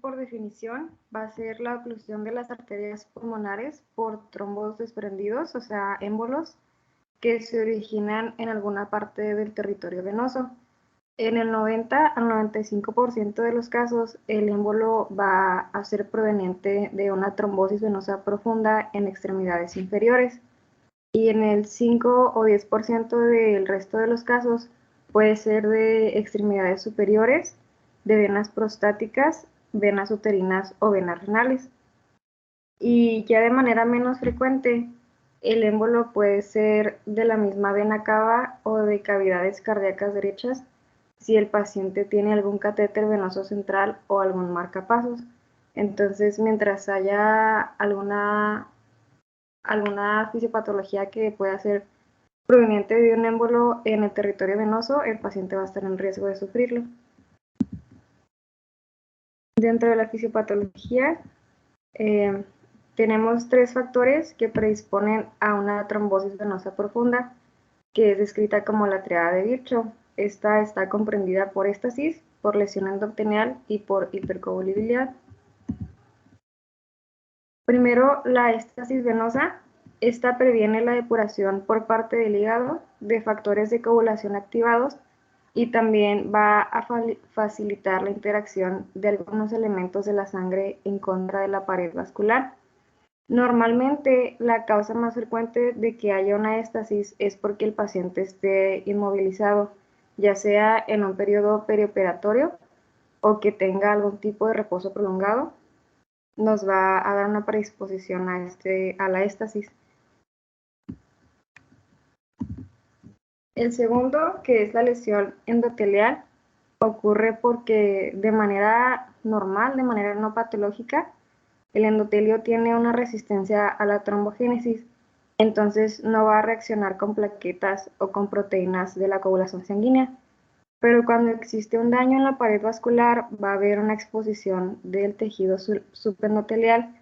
Por definición, va a ser la oclusión de las arterias pulmonares por trombos desprendidos, o sea, émbolos, que se originan en alguna parte del territorio venoso. En el 90 al 95% de los casos, el émbolo va a ser proveniente de una trombosis venosa profunda en extremidades inferiores. Y en el 5 o 10% del resto de los casos, puede ser de extremidades superiores, de venas prostáticas, venas uterinas o venas renales. Y ya de manera menos frecuente, el émbolo puede ser de la misma vena cava o de cavidades cardíacas derechas si el paciente tiene algún catéter venoso central o algún marcapasos. Entonces, mientras haya alguna fisiopatología que pueda ser proveniente de un émbolo en el territorio venoso, el paciente va a estar en riesgo de sufrirlo. Dentro de la fisiopatología, tenemos 3 factores que predisponen a una trombosis venosa profunda, que es descrita como la triada de Virchow. Esta está comprendida por éstasis, por lesión endotelial y por hipercoagulabilidad. Primero, la éstasis venosa. Esta previene la depuración por parte del hígado de factores de coagulación activados y también va a facilitar la interacción de algunos elementos de la sangre en contra de la pared vascular. Normalmente, la causa más frecuente de que haya una éstasis es porque el paciente esté inmovilizado, ya sea en un periodo perioperatorio o que tenga algún tipo de reposo prolongado. Nos va a dar una predisposición a la éstasis. El segundo, que es la lesión endotelial, ocurre porque de manera normal, de manera no patológica, el endotelio tiene una resistencia a la trombogénesis, entonces no va a reaccionar con plaquetas o con proteínas de la coagulación sanguínea. Pero cuando existe un daño en la pared vascular, va a haber una exposición del tejido subendotelial.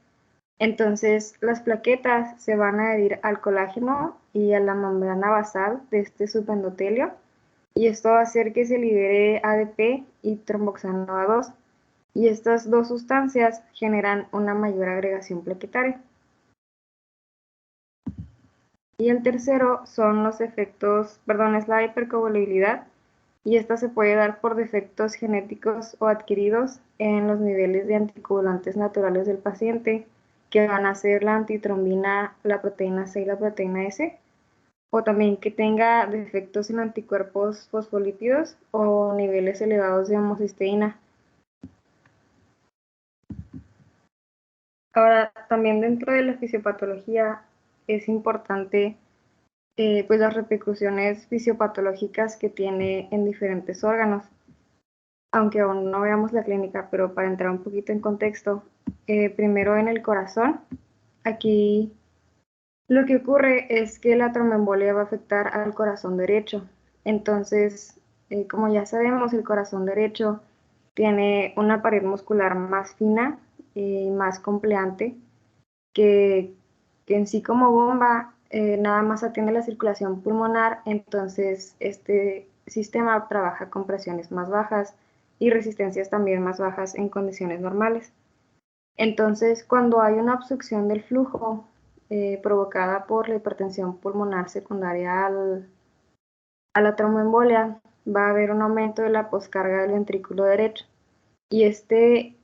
Entonces, las plaquetas se van a adherir al colágeno y a la membrana basal de este subendotelio, y esto va a hacer que se libere ADP y tromboxano A2, y estas dos sustancias generan una mayor agregación plaquetaria. Y el tercero son los efectos, es la hipercoagulabilidad, y esta se puede dar por defectos genéticos o adquiridos en los niveles de anticoagulantes naturales del paciente, que van a ser la antitrombina, la proteína C y la proteína S, o también que tenga defectos en anticuerpos fosfolípidos o niveles elevados de homocisteína. Ahora, también dentro de la fisiopatología es importante pues las repercusiones fisiopatológicas que tiene en diferentes órganos, aunque aún no veamos la clínica, pero para entrar un poquito en contexto, primero en el corazón. Aquí lo que ocurre es que la tromboembolia va a afectar al corazón derecho. Entonces, como ya sabemos, el corazón derecho tiene una pared muscular más fina y más compleante que, que en sí como bomba nada más atiende la circulación pulmonar, entonces este sistema trabaja con presiones más bajas y resistencias también más bajas en condiciones normales. Entonces, cuando hay una obstrucción del flujo provocada por la hipertensión pulmonar secundaria a la tromboembolia, va a haber un aumento de la poscarga del ventrículo derecho. Y este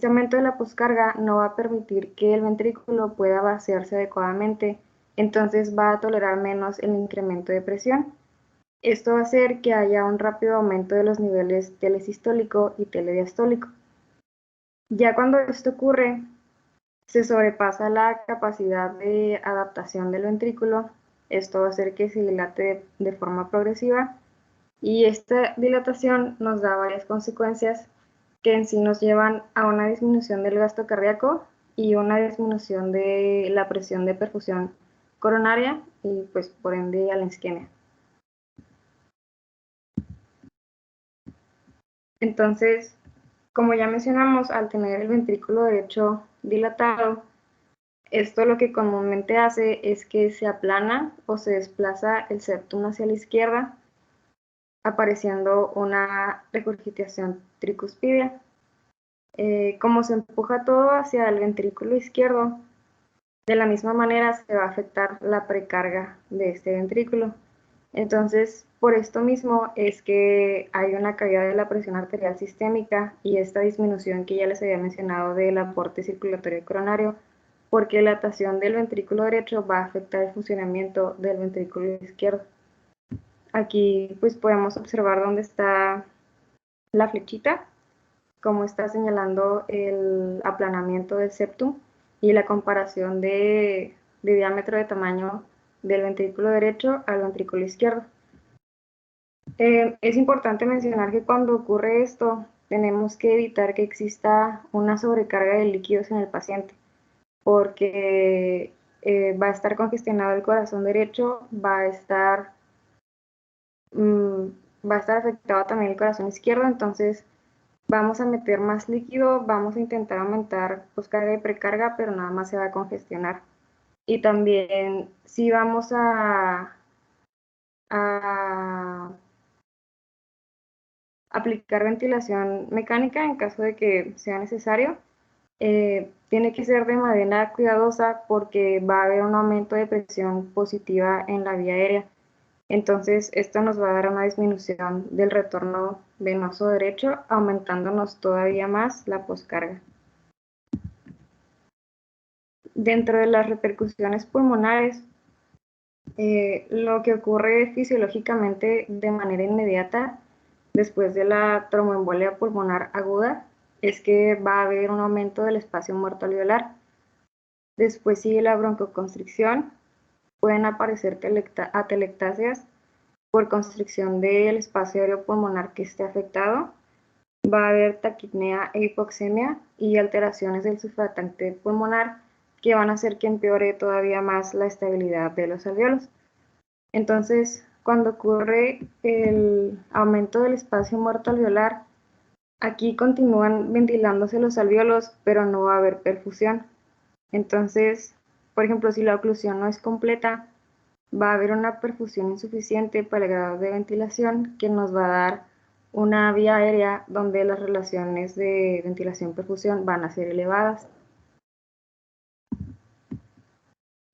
aumento de la poscarga no va a permitir que el ventrículo pueda vaciarse adecuadamente, entonces va a tolerar menos el incremento de presión. Esto va a hacer que haya un rápido aumento de los niveles telesistólico y telediastólico. Ya cuando esto ocurre, se sobrepasa la capacidad de adaptación del ventrículo. Esto va a hacer que se dilate de forma progresiva, y esta dilatación nos da varias consecuencias que en sí nos llevan a una disminución del gasto cardíaco y una disminución de la presión de perfusión coronaria y pues por ende a la isquemia. Entonces, como ya mencionamos, al tener el ventrículo derecho dilatado, esto lo que comúnmente hace es que se aplana o se desplaza el septum hacia la izquierda, apareciendo una regurgitación tricuspidea. Como se empuja todo hacia el ventrículo izquierdo, de la misma manera se va a afectar la precarga de este ventrículo. Entonces, por esto mismo es que hay una caída de la presión arterial sistémica y esta disminución que ya les había mencionado del aporte circulatorio coronario, porque la dilatación del ventrículo derecho va a afectar el funcionamiento del ventrículo izquierdo. Aquí pues podemos observar dónde está la flechita, como está señalando el aplanamiento del septum y la comparación de diámetro de tamaño del ventrículo derecho al ventrículo izquierdo. Es importante mencionar que cuando ocurre esto, tenemos que evitar que exista una sobrecarga de líquidos en el paciente, porque va a estar congestionado el corazón derecho, va a estar afectado también el corazón izquierdo, entonces vamos a meter más líquido, vamos a intentar aumentar carga y precarga, pero nada más se va a congestionar. Y también si vamos a aplicar ventilación mecánica en caso de que sea necesario, tiene que ser de manera cuidadosa porque va a haber un aumento de presión positiva en la vía aérea. Entonces, esto nos va a dar una disminución del retorno venoso derecho, aumentándonos todavía más la poscarga. Dentro de las repercusiones pulmonares, lo que ocurre fisiológicamente de manera inmediata después de la tromboembolia pulmonar aguda es que va a haber un aumento del espacio muerto alveolar. Después sigue la broncoconstricción, pueden aparecer atelectasias por constricción del espacio aéreo pulmonar que esté afectado, va a haber taquipnea e hipoxemia y alteraciones del surfactante pulmonar que van a hacer que empeore todavía más la estabilidad de los alvéolos. Entonces, cuando ocurre el aumento del espacio muerto alveolar, aquí continúan ventilándose los alvéolos, pero no va a haber perfusión. Entonces, por ejemplo, si la oclusión no es completa, va a haber una perfusión insuficiente para el grado de ventilación que nos va a dar una vía aérea donde las relaciones de ventilación-perfusión van a ser elevadas.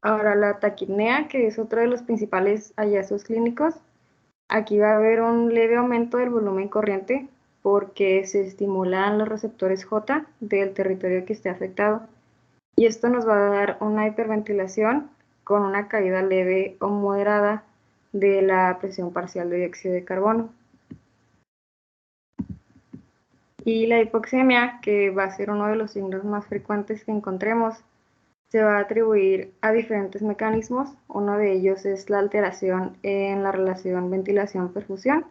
Ahora, la taquipnea, que es otro de los principales hallazgos clínicos, aquí va a haber un leve aumento del volumen corriente porque se estimulan los receptores J del territorio que esté afectado. Y esto nos va a dar una hiperventilación con una caída leve o moderada de la presión parcial de dióxido de carbono. Y la hipoxemia, que va a ser uno de los signos más frecuentes que encontremos, se va a atribuir a diferentes mecanismos. Uno de ellos es la alteración en la relación ventilación-perfusión,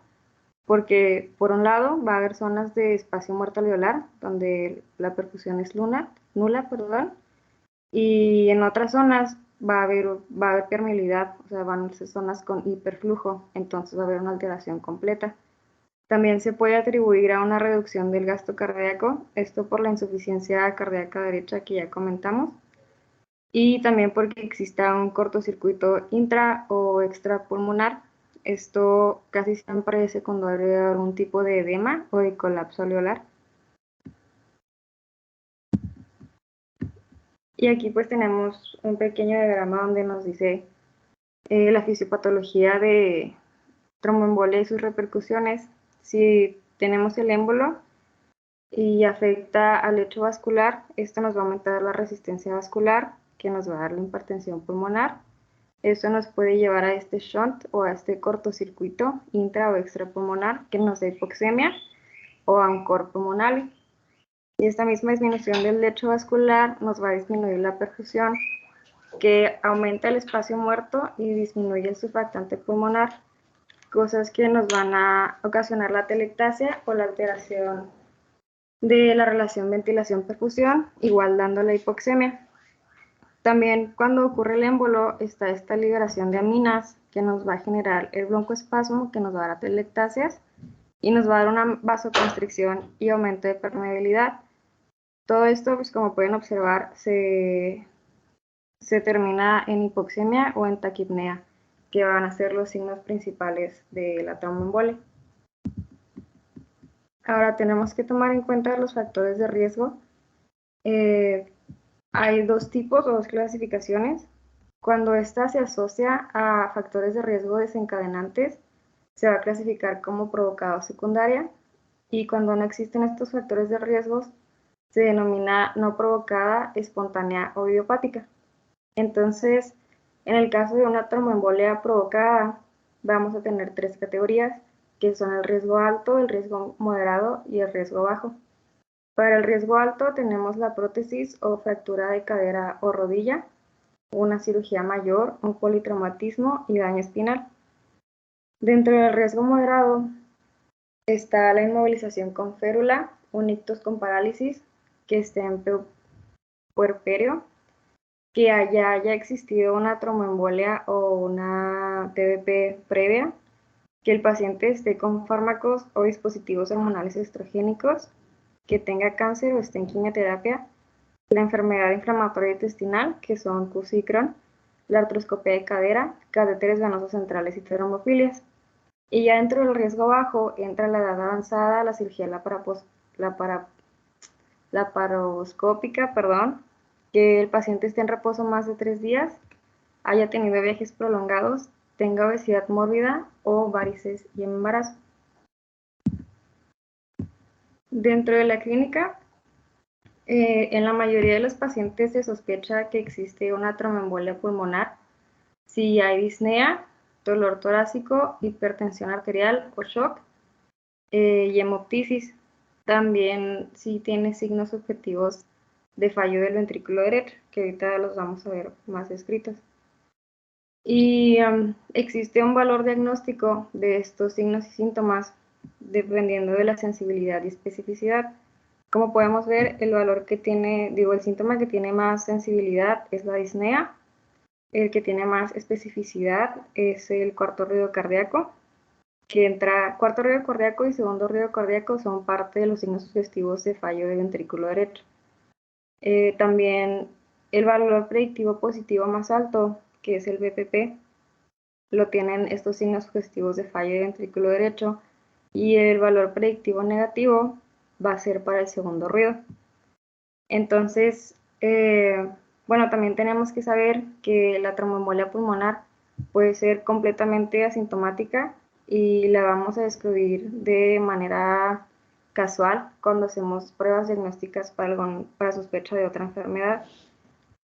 porque por un lado va a haber zonas de espacio muerto alveolar donde la perfusión es nula, y en otras zonas va a haber permeabilidad, o sea, van a ser zonas con hiperflujo, entonces va a haber una alteración completa. También se puede atribuir a una reducción del gasto cardíaco, esto por la insuficiencia cardíaca derecha que ya comentamos, y también porque exista un cortocircuito intra o extrapulmonar. Esto casi siempre es secundario a algún tipo de edema o de colapso alveolar. Y aquí pues tenemos un pequeño diagrama donde nos dice la fisiopatología de tromboembolia y sus repercusiones. Si tenemos el émbolo y afecta al lecho vascular, esto nos va a aumentar la resistencia vascular, que nos va a dar la hipertensión pulmonar. Esto nos puede llevar a este shunt o a este cortocircuito intra o extrapulmonar, que nos da hipoxemia, o a un cor pulmonar. Y esta misma disminución del lecho vascular nos va a disminuir la perfusión, que aumenta el espacio muerto y disminuye el surfactante pulmonar, cosas que nos van a ocasionar la atelectasia o la alteración de la relación ventilación-perfusión, igual dando la hipoxemia. También cuando ocurre el émbolo está esta liberación de aminas que nos va a generar el broncoespasmo, que nos va a dar atelectasias y nos va a dar una vasoconstricción y aumento de permeabilidad. Todo esto, pues como pueden observar, se termina en hipoxemia o en taquipnea, que van a ser los signos principales de la tromboembolia. Ahora tenemos que tomar en cuenta los factores de riesgo. Hay dos tipos o dos clasificaciones. Cuando esta se asocia a factores de riesgo desencadenantes, se va a clasificar como provocada secundaria, y cuando no existen estos factores de riesgo, se denomina no provocada, espontánea o idiopática. Entonces, en el caso de una tromboembolia provocada, vamos a tener tres categorías, que son el riesgo alto, el riesgo moderado y el riesgo bajo. Para el riesgo alto tenemos la prótesis o fractura de cadera o rodilla, una cirugía mayor, un politraumatismo y daño espinal. Dentro del riesgo moderado está la inmovilización con férula, un ictus con parálisis, que esté en puerperio, que haya existido una tromboembolia o una TBP previa, que el paciente esté con fármacos o dispositivos hormonales estrogénicos, que tenga cáncer o esté en quimioterapia, la enfermedad inflamatoria intestinal, que son CUS y Crohn, la artroscopia de cadera, catéteres venosos centrales y trombofilias. Y ya dentro del riesgo bajo entra la edad avanzada, la cirugía laparoscópica, que el paciente esté en reposo más de 3 días, haya tenido viajes prolongados, tenga obesidad mórbida o varices y embarazo. Dentro de la clínica, en la mayoría de los pacientes se sospecha que existe una tromboembolia pulmonar si hay disnea, dolor torácico, hipertensión arterial o shock, y hemoptisis. También si tiene signos objetivos de fallo del ventrículo derecho, que ahorita los vamos a ver más escritos. Y existe un valor diagnóstico de estos signos y síntomas dependiendo de la sensibilidad y especificidad. Como podemos ver, el valor que tiene, el síntoma que tiene más sensibilidad es la disnea, el que tiene más especificidad es el cuarto ruido cardíaco, que entra, cuarto ruido cardíaco y segundo ruido cardíaco son parte de los signos sugestivos de fallo de ventrículo derecho. También el valor predictivo positivo más alto, que es el BPP, lo tienen estos signos sugestivos de fallo de ventrículo derecho, y el valor predictivo negativo va a ser para el segundo ruido. Entonces, bueno, también tenemos que saber que la tromboembolia pulmonar puede ser completamente asintomática y la vamos a descubrir de manera casual cuando hacemos pruebas diagnósticas para sospecha de otra enfermedad.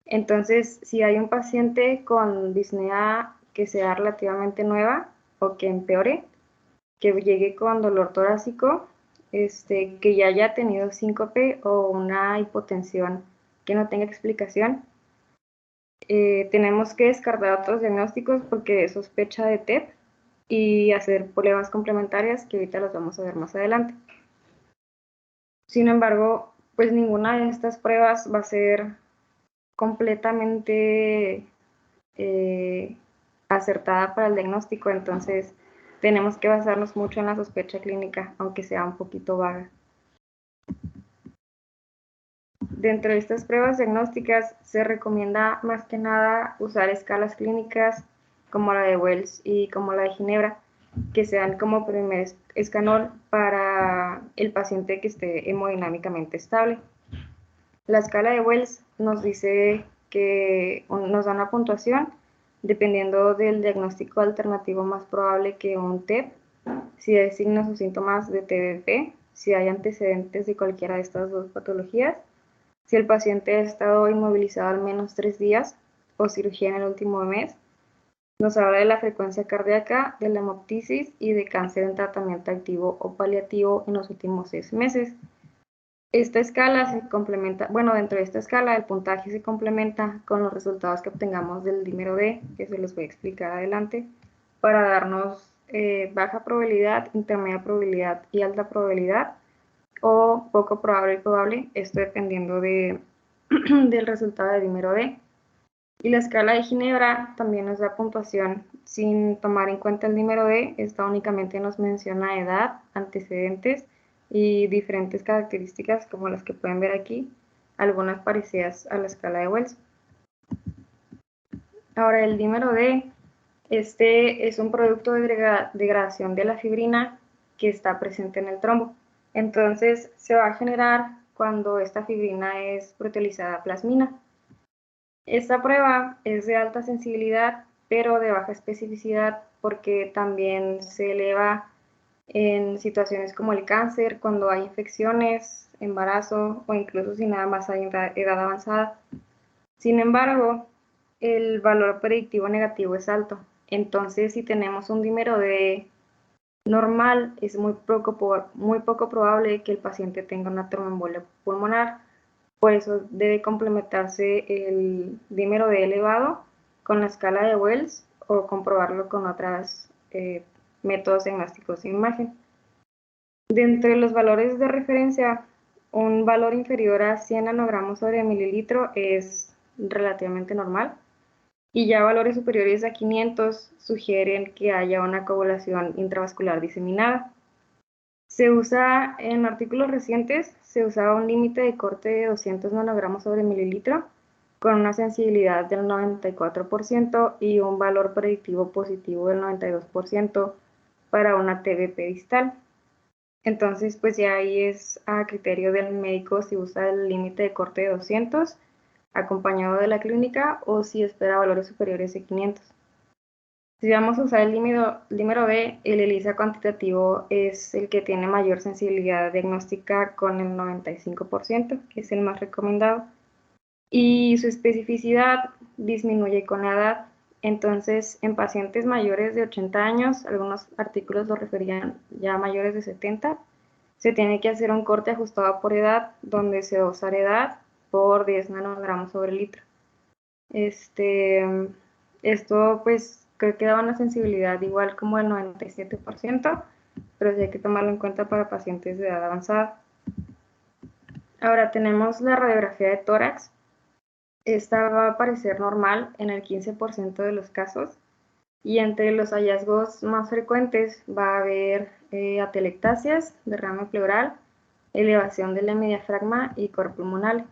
Entonces, si hay un paciente con disnea que sea relativamente nueva o que empeore, que llegue con dolor torácico, que ya haya tenido síncope o una hipotensión que no tenga explicación, tenemos que descartar otros diagnósticos porque es sospecha de TEP y hacer pruebas complementarias que ahorita las vamos a ver más adelante. Sin embargo, pues ninguna de estas pruebas va a ser completamente acertada para el diagnóstico, entonces tenemos que basarnos mucho en la sospecha clínica, aunque sea un poquito vaga. Dentro de estas pruebas diagnósticas se recomienda más que nada usar escalas clínicas como la de Wells y como la de Ginebra, que sean como primer escanol para el paciente que esté hemodinámicamente estable. La escala de Wells nos dice que nos da una puntuación dependiendo del diagnóstico alternativo más probable que un TEP, si hay signos o síntomas de TBP, si hay antecedentes de cualquiera de estas dos patologías, si el paciente ha estado inmovilizado al menos 3 días o cirugía en el último mes. Nos habla de la frecuencia cardíaca, de la hemoptisis y de cáncer en tratamiento activo o paliativo en los últimos 6 meses. Esta escala se complementa, bueno, dentro de esta escala el puntaje se complementa con los resultados que obtengamos del dímero D, que se los voy a explicar adelante, para darnos baja probabilidad, intermedia probabilidad y alta probabilidad, o poco probable y probable, esto dependiendo del resultado de dímero D. Y la escala de Ginebra también nos da puntuación sin tomar en cuenta el dímero D, esta únicamente nos menciona edad, antecedentes y diferentes características como las que pueden ver aquí, algunas parecidas a la escala de Wells. Ahora el dímero D, este es un producto de degradación de la fibrina que está presente en el trombo. Entonces se va a generar cuando esta fibrina es proteolizada a plasmina. Esta prueba es de alta sensibilidad, pero de baja especificidad porque también se eleva en situaciones como el cáncer, cuando hay infecciones, embarazo o incluso si nada más hay edad avanzada. Sin embargo, el valor predictivo negativo es alto. Entonces, si tenemos un dímero D normal, es muy poco probable que el paciente tenga una tromboembolia pulmonar. Por eso debe complementarse el dímero D elevado con la escala de Wells o comprobarlo con otros métodos diagnósticos de imagen. De entre los valores de referencia, un valor inferior a 100 nanogramos sobre mililitro es relativamente normal y ya valores superiores a 500 sugieren que haya una coagulación intravascular diseminada. Se usa en artículos recientes, se usaba un límite de corte de 200 nanogramos sobre mililitro con una sensibilidad del 94% y un valor predictivo positivo del 92% para una TBP distal. Entonces, pues ya ahí es a criterio del médico si usa el límite de corte de 200 acompañado de la clínica o si espera valores superiores de 500. Si vamos a usar el dímero B, el ELISA cuantitativo es el que tiene mayor sensibilidad diagnóstica con el 95%, que es el más recomendado, y su especificidad disminuye con la edad. Entonces, en pacientes mayores de 80 años, algunos artículos lo referían ya mayores de 70, se tiene que hacer un corte ajustado por edad, donde se dosa edad por 10 nanogramos sobre litro. Esto pues creo que da una sensibilidad igual como el 97%, pero sí hay que tomarlo en cuenta para pacientes de edad avanzada. Ahora tenemos la radiografía de tórax. Esta va a parecer normal en el 15% de los casos y entre los hallazgos más frecuentes va a haber atelectasias, derrame pleural, elevación del hemidiafragma y cor pulmonar.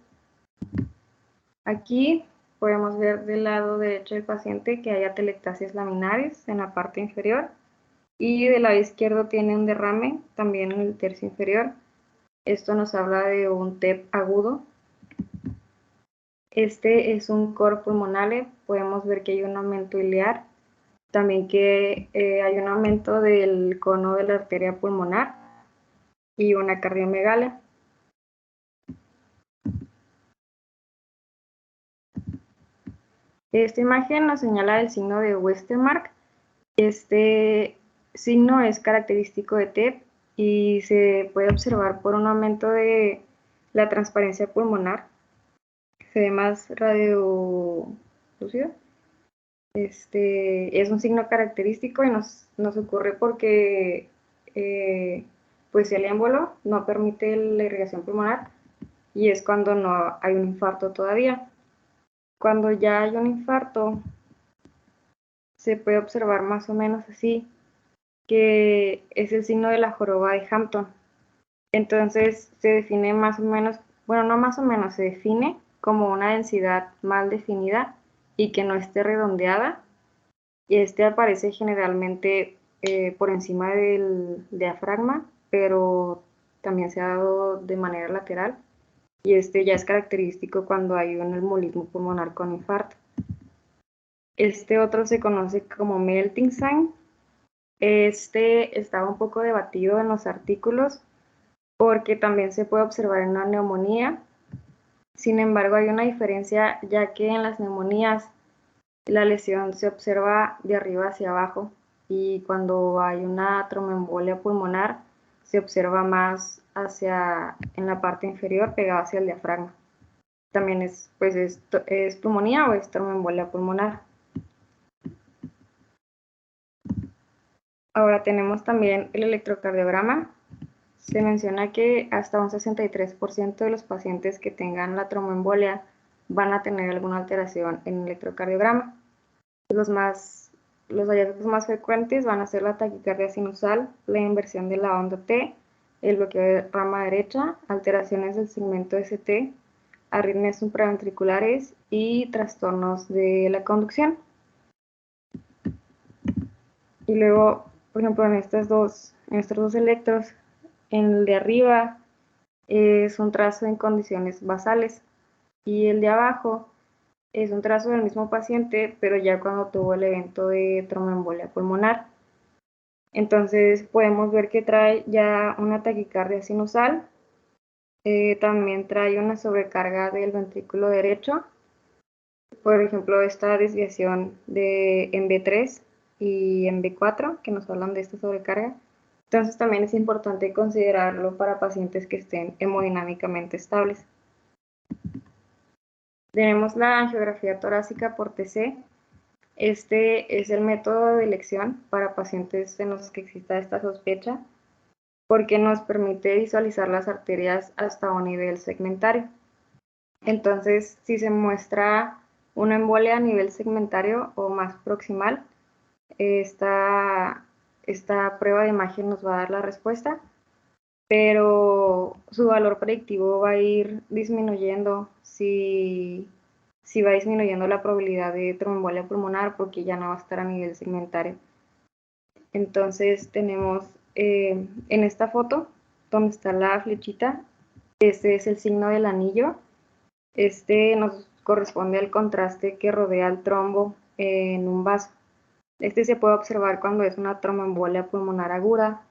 Aquí podemos ver del lado derecho del paciente que hay atelectasias laminares en la parte inferior y del lado izquierdo tiene un derrame también en el tercio inferior. Esto nos habla de un TEP agudo. Este es un cor pulmonale, podemos ver que hay un aumento ilear, también que hay un aumento del cono de la arteria pulmonar y una cardiomegalia. Esta imagen nos señala el signo de Westermarck. Este signo es característico de TEP y se puede observar por un aumento de la transparencia pulmonar. Se ve más radiolúcido. Es un signo característico y nos ocurre porque pues el émbolo no permite la irrigación pulmonar y es cuando no hay un infarto todavía. Cuando ya hay un infarto, se puede observar más o menos así, que es el signo de la joroba de Hampton. Entonces se define más o menos, bueno, no más o menos, se define como una densidad mal definida y que no esté redondeada. Y este aparece generalmente por encima del diafragma, pero también se ha dado de manera lateral. Y este ya es característico cuando hay un embolismo pulmonar con infarto. Este otro se conoce como melting sign. Este estaba un poco debatido en los artículos porque también se puede observar en una neumonía. Sin embargo, hay una diferencia ya que en las neumonías la lesión se observa de arriba hacia abajo y cuando hay una tromboembolia pulmonar se observa más en la parte inferior pegada hacia el diafragma. También es pulmonía o es tromboembolia pulmonar. Ahora tenemos también el electrocardiograma. Se menciona que hasta un 63% de los pacientes que tengan la tromboembolia van a tener alguna alteración en el electrocardiograma. Los hallazgos más frecuentes van a ser la taquicardia sinusal, la inversión de la onda T, el bloqueo de rama derecha, alteraciones del segmento ST, arritmias supraventriculares y trastornos de la conducción. Y luego, por ejemplo, en estos dos electros En el de arriba es un trazo en condiciones basales y el de abajo es un trazo del mismo paciente, pero ya cuando tuvo el evento de tromboembolia pulmonar. Entonces podemos ver que trae ya una taquicardia sinusal, también trae una sobrecarga del ventrículo derecho, por ejemplo esta desviación en B3 y en B4 que nos hablan de esta sobrecarga. Entonces también es importante considerarlo para pacientes que estén hemodinámicamente estables. Tenemos la angiografía torácica por TC. Este es el método de elección para pacientes en los que exista esta sospecha, porque nos permite visualizar las arterias hasta un nivel segmentario. Entonces, si se muestra una embolia a nivel segmentario o más proximal, esta prueba de imagen nos va a dar la respuesta, pero su valor predictivo va a ir disminuyendo si va disminuyendo la probabilidad de tromboembolia pulmonar porque ya no va a estar a nivel segmentario. Entonces tenemos en esta foto donde está la flechita, este es el signo del anillo. Este nos corresponde al contraste que rodea el trombo en un vaso. Este se puede observar cuando es una tromboembolia pulmonar aguda,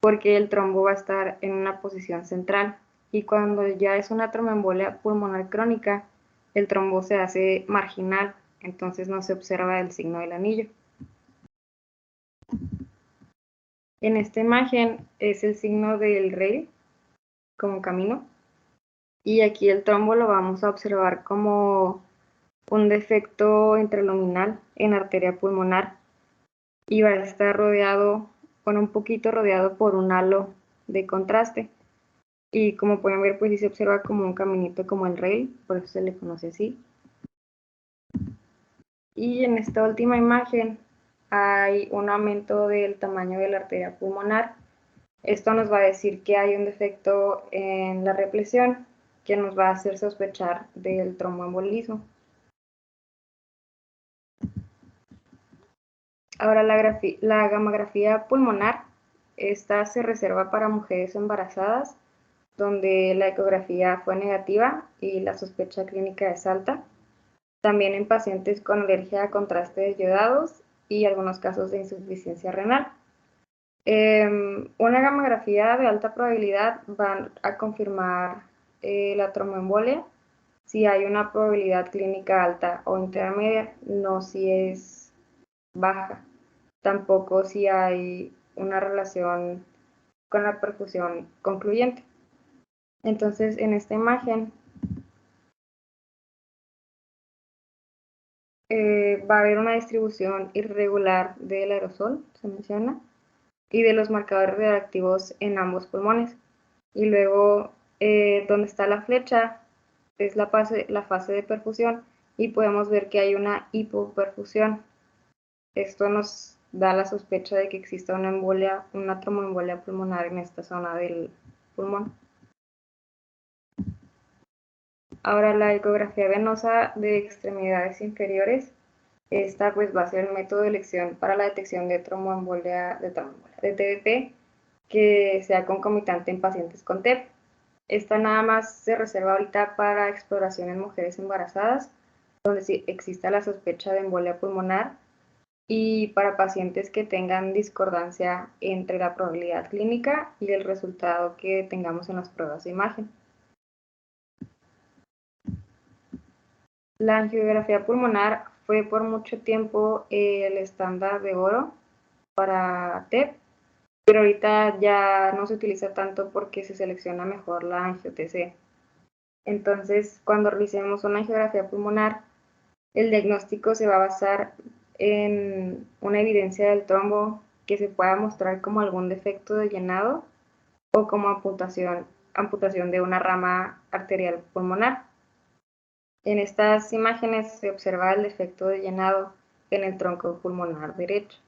porque el trombo va a estar en una posición central. Y cuando ya es una tromboembolia pulmonar crónica, el trombo se hace marginal, entonces no se observa el signo del anillo. En esta imagen es el signo del rail como camino, y aquí el trombo lo vamos a observar como un defecto intraluminal en arteria pulmonar y va a estar rodeado, bueno, un poquito rodeado por un halo de contraste. Y como pueden ver, pues sí se observa como un caminito como el rail, por eso se le conoce así. Y en esta última imagen hay un aumento del tamaño de la arteria pulmonar. Esto nos va a decir que hay un defecto en la represión que nos va a hacer sospechar del tromboembolismo. Ahora la gamografía pulmonar, esta se reserva para mujeres embarazadas donde la ecografía fue negativa y la sospecha clínica es alta. También en pacientes con alergia a contrastes yodados y algunos casos de insuficiencia renal. Una gamografía de alta probabilidad va a confirmar la tromboembolia si hay una probabilidad clínica alta o intermedia, no si es baja, tampoco si hay una relación con la perfusión concluyente. Entonces, en esta imagen va a haber una distribución irregular del aerosol, se menciona, y de los marcadores reactivos en ambos pulmones. Y luego, donde está la flecha, es la fase de perfusión, y podemos ver que hay una hipoperfusión. Esto nos da la sospecha de que exista una embolia, una tromboembolia pulmonar en esta zona del pulmón. Ahora la ecografía venosa de extremidades inferiores, esta pues va a ser el método de elección para la detección de tromboembolia, de TBP, que sea concomitante en pacientes con TEP. Esta nada más se reserva ahorita para exploración en mujeres embarazadas, donde sí exista la sospecha de embolia pulmonar, y para pacientes que tengan discordancia entre la probabilidad clínica y el resultado que tengamos en las pruebas de imagen. La angiografía pulmonar fue por mucho tiempo el estándar de oro para TEP, pero ahorita ya no se utiliza tanto porque se selecciona mejor la angio-TC. Entonces, cuando realicemos una angiografía pulmonar, el diagnóstico se va a basar en una evidencia del trombo que se pueda mostrar como algún defecto de llenado o como amputación de una rama arterial pulmonar. En estas imágenes se observa el defecto de llenado en el tronco pulmonar derecho.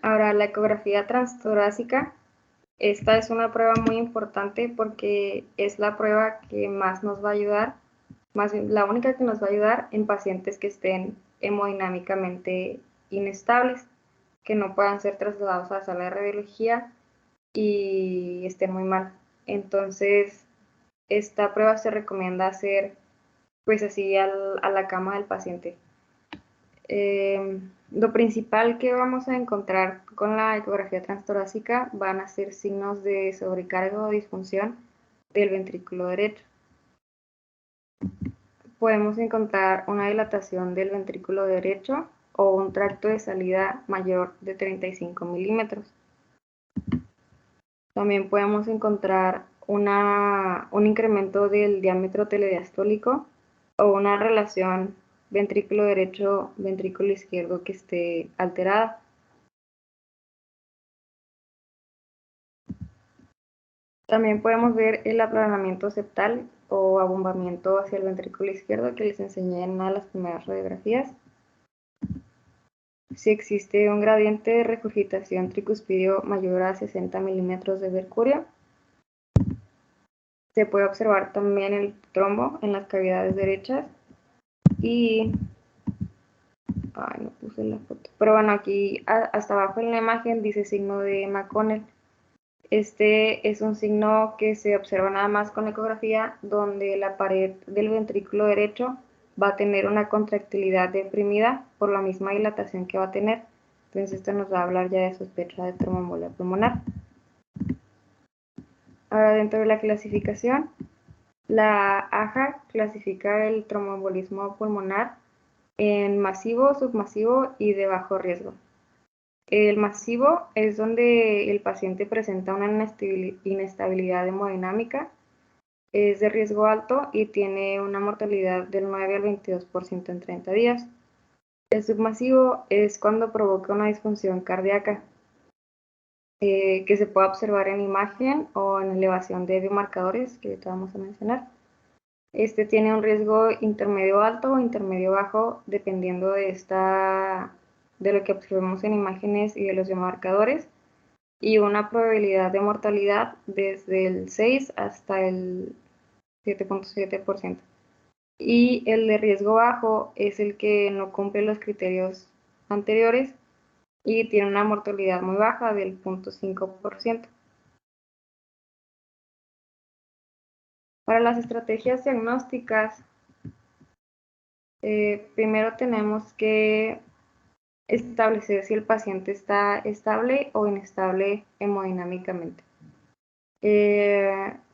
Ahora, la ecografía transtorácica, esta es una prueba muy importante porque es la prueba que más nos va a ayudar, más bien la única que nos va a ayudar en pacientes que estén hemodinámicamente inestables, que no puedan ser trasladados a la sala de radiología y estén muy mal. Entonces, esta prueba se recomienda hacer pues así a la cama del paciente. Lo principal que vamos a encontrar con la ecografía transtorácica van a ser signos de sobrecarga o disfunción del ventrículo derecho. Podemos encontrar una dilatación del ventrículo derecho o un tracto de salida mayor de 35 milímetros. También podemos encontrar un incremento del diámetro telediastólico o una relación ventrículo derecho, ventrículo izquierdo que esté alterada. También podemos ver el aplanamiento septal o abombamiento hacia el ventrículo izquierdo que les enseñé en una de las primeras radiografías. Si existe un gradiente de regurgitación tricuspidio mayor a 60 milímetros de mercurio, se puede observar también el trombo en las cavidades derechas y no puse la foto, pero bueno, aquí hasta abajo en la imagen dice signo de McConnell. Este es un signo que se observa nada más con ecografía, donde la pared del ventrículo derecho va a tener una contractilidad deprimida por la misma dilatación que va a tener. Entonces esto nos va a hablar ya de sospecha de tromboembolia pulmonar. Ahora, dentro de la clasificación, la AJA clasifica el tromboembolismo pulmonar en masivo, submasivo y de bajo riesgo. El masivo es donde el paciente presenta una inestabilidad hemodinámica, es de riesgo alto y tiene una mortalidad del 9 al 22% en 30 días. El submasivo es cuando provoca una disfunción cardíaca, que se puede observar en imagen o en elevación de biomarcadores, que ahorita vamos a mencionar. Este tiene un riesgo intermedio alto o intermedio bajo, dependiendo de lo que observemos en imágenes y de los biomarcadores, y una probabilidad de mortalidad desde el 6 hasta el 7.7%. Y el de riesgo bajo es el que no cumple los criterios anteriores y tiene una mortalidad muy baja del 0.5%. Para las estrategias diagnósticas, primero tenemos que establecer si el paciente está estable o inestable hemodinámicamente.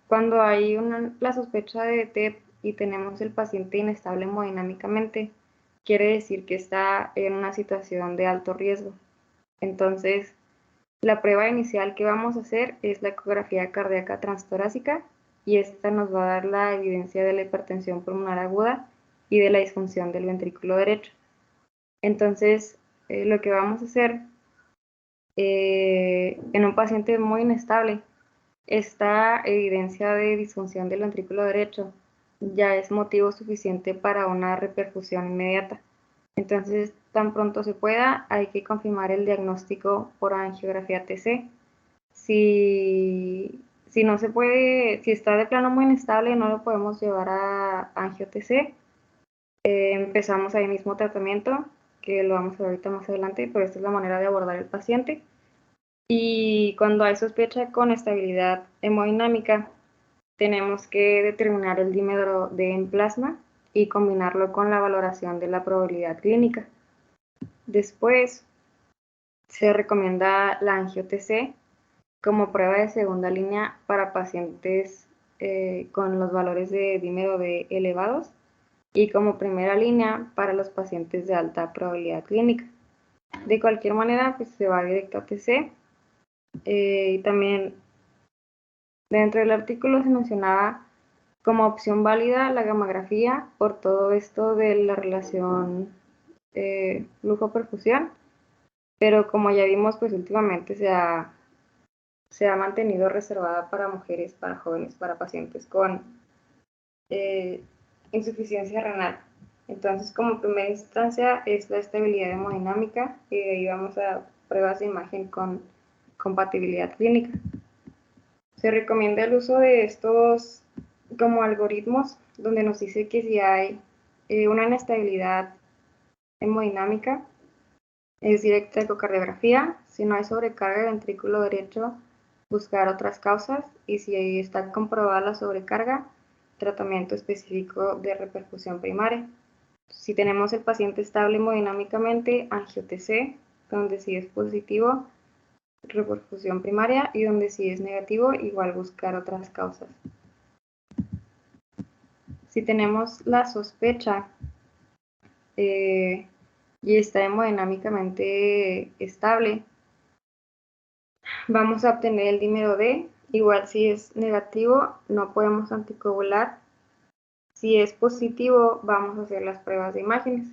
Cuando hay la sospecha de TEP y tenemos el paciente inestable hemodinámicamente, quiere decir que está en una situación de alto riesgo. Entonces, la prueba inicial que vamos a hacer es la ecografía cardíaca transtorácica y esta nos va a dar la evidencia de la hipertensión pulmonar aguda y de la disfunción del ventrículo derecho. Entonces, lo que vamos a hacer en un paciente muy inestable, esta evidencia de disfunción del ventrículo derecho ya es motivo suficiente para una reperfusión inmediata. Entonces, tan pronto se pueda, hay que confirmar el diagnóstico por angiografía TC. Si no se puede, si está de plano muy inestable, no lo podemos llevar a angio TC. Empezamos ahí mismo tratamiento, que lo vamos a ver ahorita más adelante, pero esta es la manera de abordar el paciente. Y cuando hay sospecha con estabilidad hemodinámica, tenemos que determinar el dímero D en plasma y combinarlo con la valoración de la probabilidad clínica. Después, se recomienda la angio-TC como prueba de segunda línea para pacientes con los valores de dímero D elevados y como primera línea para los pacientes de alta probabilidad clínica. De cualquier manera, pues se va directo a TC. Y también dentro del artículo se mencionaba como opción válida la gammagrafía por todo esto de la relación flujo-perfusión, pero como ya vimos, pues últimamente se ha mantenido reservada para mujeres, para jóvenes, para pacientes con insuficiencia renal. Entonces, como primera instancia es la estabilidad hemodinámica y de ahí vamos a pruebas de imagen con compatibilidad clínica. Se recomienda el uso de estos como algoritmos donde nos dice que si hay una inestabilidad hemodinámica, es directa ecocardiografía. Si no hay sobrecarga del ventrículo derecho, buscar otras causas, y si está comprobada la sobrecarga, tratamiento específico de reperfusión primaria. Si tenemos el paciente estable hemodinámicamente, angio-TC, donde si es positivo, reperfusión primaria, y donde si es negativo, igual buscar otras causas. Si tenemos la sospecha y está hemodinámicamente estable, vamos a obtener el dímero D. Igual si es negativo, no podemos anticoagular. Si es positivo, vamos a hacer las pruebas de imágenes.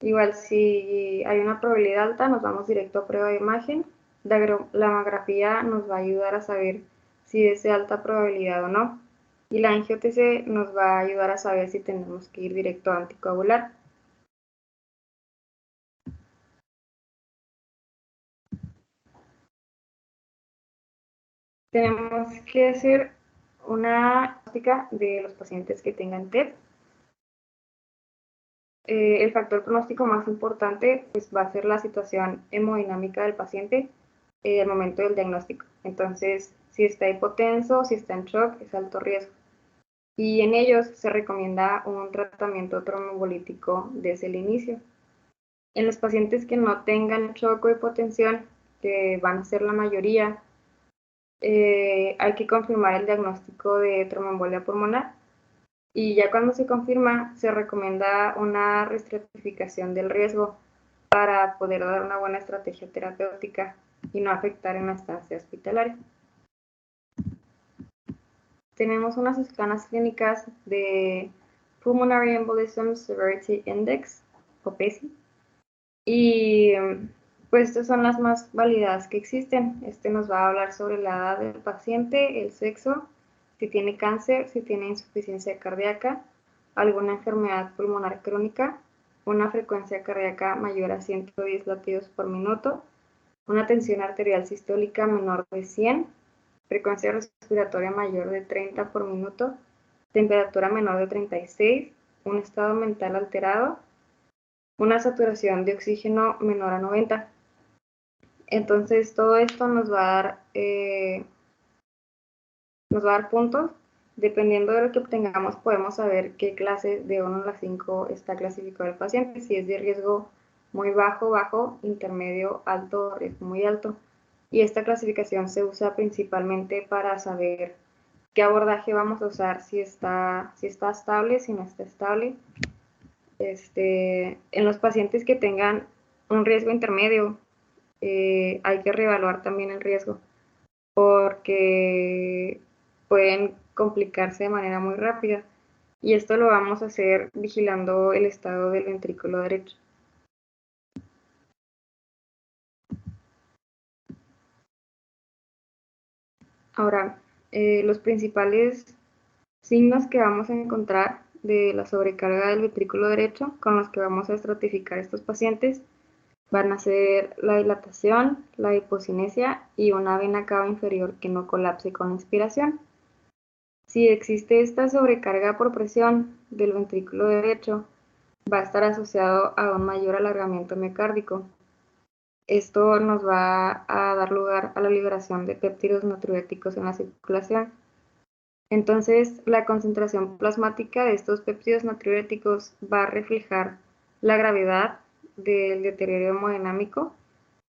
Igual si hay una probabilidad alta, nos vamos directo a prueba de imagen. La mamografía nos va a ayudar a saber si es de alta probabilidad o no. Y la angio-TC nos va a ayudar a saber si tenemos que ir directo a anticoagular. Tenemos que hacer una diagnóstica de los pacientes que tengan TEP. El factor pronóstico más importante pues, va a ser la situación hemodinámica del paciente al momento del diagnóstico. Entonces, si está hipotenso, si está en shock, es alto riesgo. Y en ellos se recomienda un tratamiento tromboembolítico desde el inicio. En los pacientes que no tengan shock o hipotensión, que van a ser la mayoría, hay que confirmar el diagnóstico de tromboembolia pulmonar. Y ya cuando se confirma, se recomienda una reestratificación del riesgo para poder dar una buena estrategia terapéutica y no afectar en la estancia hospitalaria. Tenemos unas escalas clínicas de Pulmonary Embolism Severity Index, o PESI, y pues estas son las más validadas que existen. Este nos va a hablar sobre la edad del paciente, el sexo, si tiene cáncer, si tiene insuficiencia cardíaca, alguna enfermedad pulmonar crónica, una frecuencia cardíaca mayor a 110 latidos por minuto, una tensión arterial sistólica menor de 100, frecuencia respiratoria mayor de 30 por minuto, temperatura menor de 36, un estado mental alterado, una saturación de oxígeno menor a 90. Entonces todo esto nos va a dar puntos. Dependiendo de lo que obtengamos, podemos saber qué clase de 1 a la 5 está clasificado el paciente, si es de riesgo muy bajo, bajo, intermedio, alto, riesgo muy alto. Y esta clasificación se usa principalmente para saber qué abordaje vamos a usar, si está estable, si no está estable. En los pacientes que tengan un riesgo intermedio, hay que reevaluar también el riesgo, porque pueden complicarse de manera muy rápida. Y esto lo vamos a hacer vigilando el estado del ventrículo derecho. Ahora, los principales signos que vamos a encontrar de la sobrecarga del ventrículo derecho con los que vamos a estratificar estos pacientes van a ser la dilatación, la hipocinesia y una vena cava inferior que no colapse con la inspiración. Si existe esta sobrecarga por presión del ventrículo derecho, va a estar asociado a un mayor alargamiento miocárdico. Esto nos va a dar lugar a la liberación de péptidos natriuréticos en la circulación. Entonces, la concentración plasmática de estos péptidos natriuréticos va a reflejar la gravedad del deterioro hemodinámico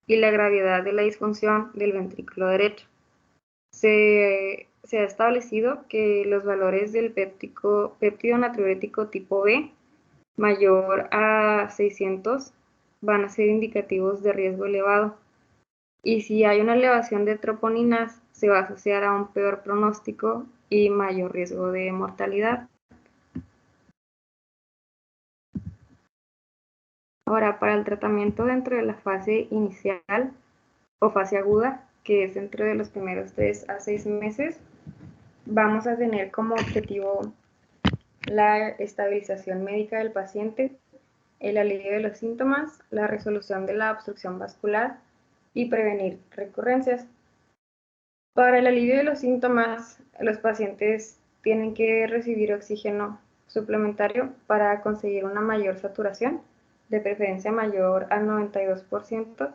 y la gravedad de la disfunción del ventrículo derecho. Se ha establecido que los valores del péptido natriurético tipo B mayor a 600 van a ser indicativos de riesgo elevado. Y si hay una elevación de troponinas, se va a asociar a un peor pronóstico y mayor riesgo de mortalidad. Ahora, para el tratamiento dentro de la fase inicial o fase aguda, que es dentro de los primeros 3 a 6 meses, vamos a tener como objetivo la estabilización médica del paciente, el alivio de los síntomas, la resolución de la obstrucción vascular y prevenir recurrencias. Para el alivio de los síntomas, los pacientes tienen que recibir oxígeno suplementario para conseguir una mayor saturación. de preferencia mayor al 92%,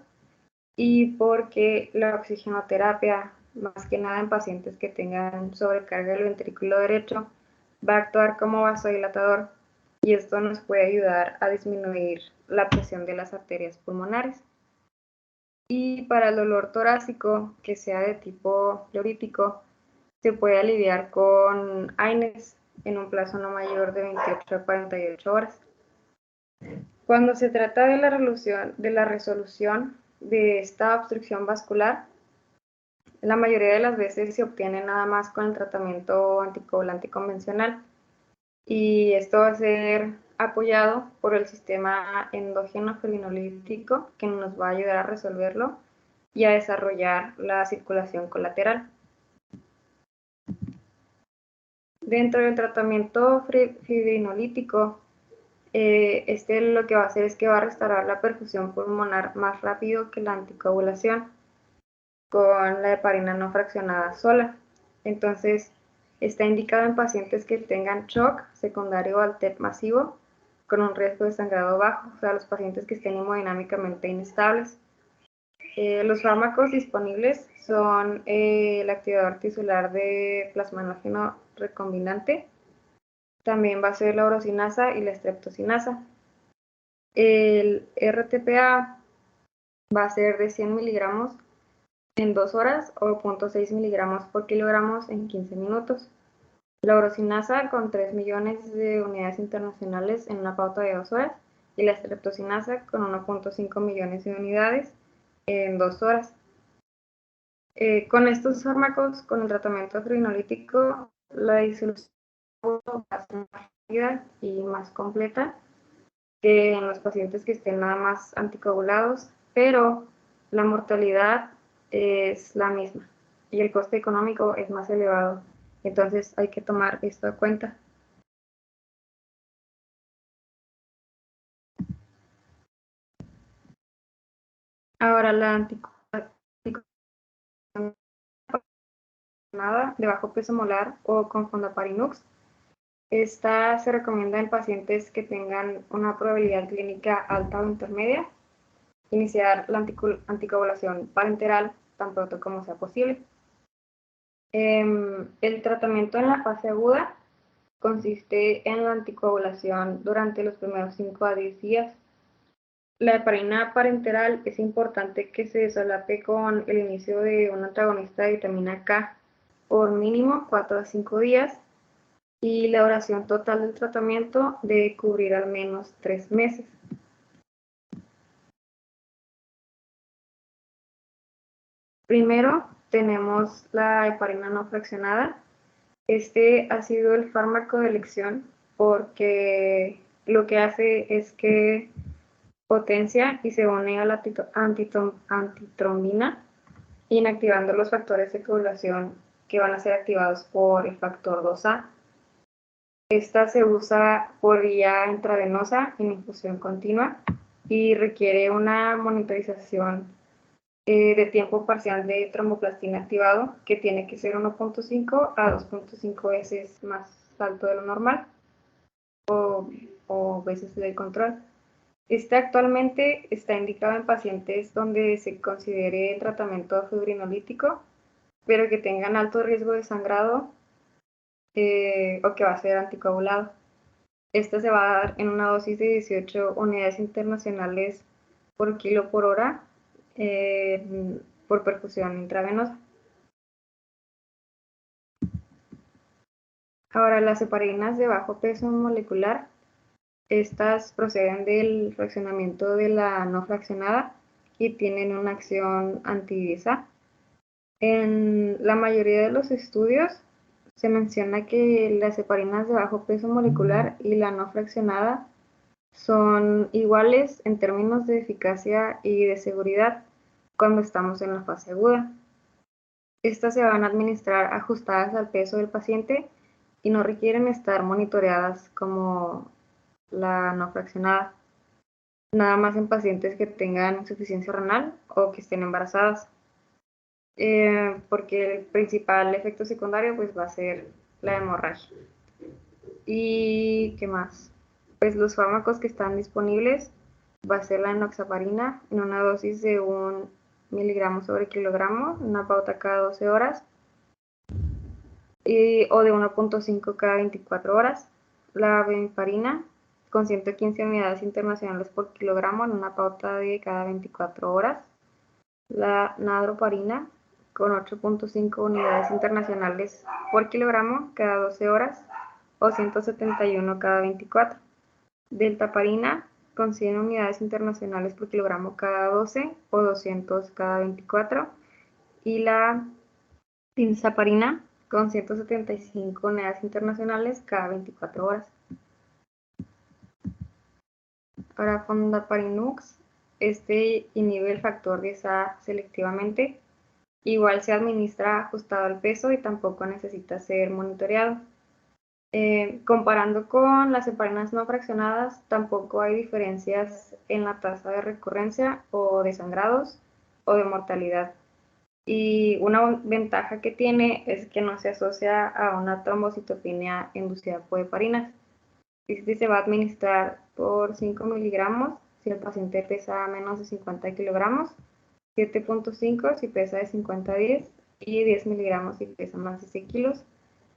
y porque la oxigenoterapia, más que nada en pacientes que tengan sobrecarga del ventrículo derecho, va a actuar como vasodilatador, y esto nos puede ayudar a disminuir la presión de las arterias pulmonares. Y para el dolor torácico, que sea de tipo pleurítico, se puede aliviar con AINES en un plazo no mayor de 28 a 48 horas. Cuando se trata de la resolución de esta obstrucción vascular, la mayoría de las veces se obtiene nada más con el tratamiento anticoagulante convencional, y esto va a ser apoyado por el sistema endógeno fibrinolítico, que nos va a ayudar a resolverlo y a desarrollar la circulación colateral. Dentro del tratamiento fibrinolítico, lo que va a hacer es que va a restaurar la perfusión pulmonar más rápido que la anticoagulación con la heparina no fraccionada sola. Entonces, está indicado en pacientes que tengan shock secundario al TEP masivo con un riesgo de sangrado bajo, o sea, los pacientes que estén hemodinámicamente inestables. Los fármacos disponibles son el activador tisular de plasminógeno recombinante, también va a ser la urosinasa y la streptosinasa. El RTPA va a ser de 100 miligramos en 2 horas o 0.6 miligramos por kilogramos en 15 minutos. La urosinasa con 3 millones de unidades internacionales en una pauta de 2 horas, y la streptosinasa con 1.5 millones de unidades en 2 horas. Con estos fármacos, con el tratamiento fibrinolítico, la disolución va a ser más rápida y más completa que en los pacientes que estén nada más anticoagulados, pero la mortalidad es la misma y el coste económico es más elevado. Entonces hay que tomar esto en cuenta. Ahora, la anticoagulación de bajo peso molar o con fondaparinux, esta se recomienda en pacientes que tengan una probabilidad clínica alta o intermedia, iniciar la anticoagulación parenteral tan pronto como sea posible. El tratamiento en la fase aguda consiste en la anticoagulación durante los primeros 5 a 10 días. La heparina parenteral es importante que se solape con el inicio de un antagonista de vitamina K por mínimo 4 a 5 días, y la duración total del tratamiento debe cubrir al menos 3 meses. Primero tenemos la heparina no fraccionada. Este ha sido el fármaco de elección porque lo que hace es que potencia y se une a la antitrombina, inactivando los factores de coagulación que van a ser activados por el factor 2A. Esta se usa por vía intravenosa en infusión continua y requiere una monitorización de tiempo parcial de tromboplastina activado, que tiene que ser 1.5 a 2.5 veces más alto de lo normal o veces del control. Este actualmente está indicado en pacientes donde se considere el tratamiento fibrinolítico, pero que tengan alto riesgo de sangrado o que va a ser anticoagulado. Esta se va a dar en una dosis de 18 unidades internacionales por kilo por hora por perfusión intravenosa. Ahora, las heparinas de bajo peso molecular, estas proceden del fraccionamiento de la no fraccionada y tienen una acción anti-DISA. En la mayoría de los estudios se menciona que las heparinas de bajo peso molecular y la no fraccionada son iguales en términos de eficacia y de seguridad cuando estamos en la fase aguda. Estas se van a administrar ajustadas al peso del paciente y no requieren estar monitoreadas como la no fraccionada, nada más en pacientes que tengan insuficiencia renal o que estén embarazadas, porque el principal efecto secundario pues va a ser la hemorragia. ¿Y qué más? Pues los fármacos que están disponibles va a ser la enoxaparina en una dosis de 1 miligramo sobre kilogramo, una pauta cada 12 horas, o de 1.5 cada 24 horas. La bemiparina con 115 unidades internacionales por kilogramo en una pauta de cada 24 horas. La nadroparina con 8.5 unidades internacionales por kilogramo cada 12 horas o 171 cada 24. Deltaparina con 100 unidades internacionales por kilogramo cada 12 o 200 cada 24. Y la tinzaparina con 175 unidades internacionales cada 24 horas. Ahora fondaparinux, este inhibe el factor 10A selectivamente. Igual se administra ajustado al peso y tampoco necesita ser monitoreado. Comparando con las heparinas no fraccionadas, tampoco hay diferencias en la tasa de recurrencia o de sangrados o de mortalidad. Y una ventaja que tiene es que no se asocia a una trombocitopenia inducida por heparinas. Este se va a administrar por 5 miligramos si el paciente pesa menos de 50 kilogramos, 7.5 si pesa de 50 a 10 y 10 miligramos si pesa más de 6 kilos,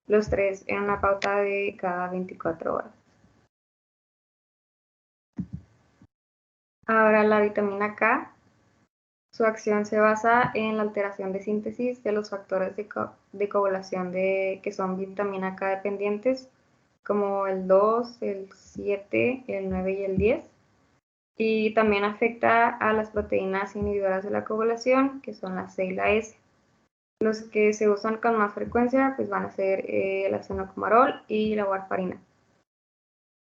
los tres en una pauta de cada 24 horas. Ahora la vitamina K, su acción se basa en la alteración de síntesis de los factores de coagulación que son vitamina K dependientes, como el 2, el 7, el 9 y el 10. Y también afecta a las proteínas inhibidoras de la coagulación, que son la C y la S. Los que se usan con más frecuencia pues van a ser el acenocumarol y la warfarina.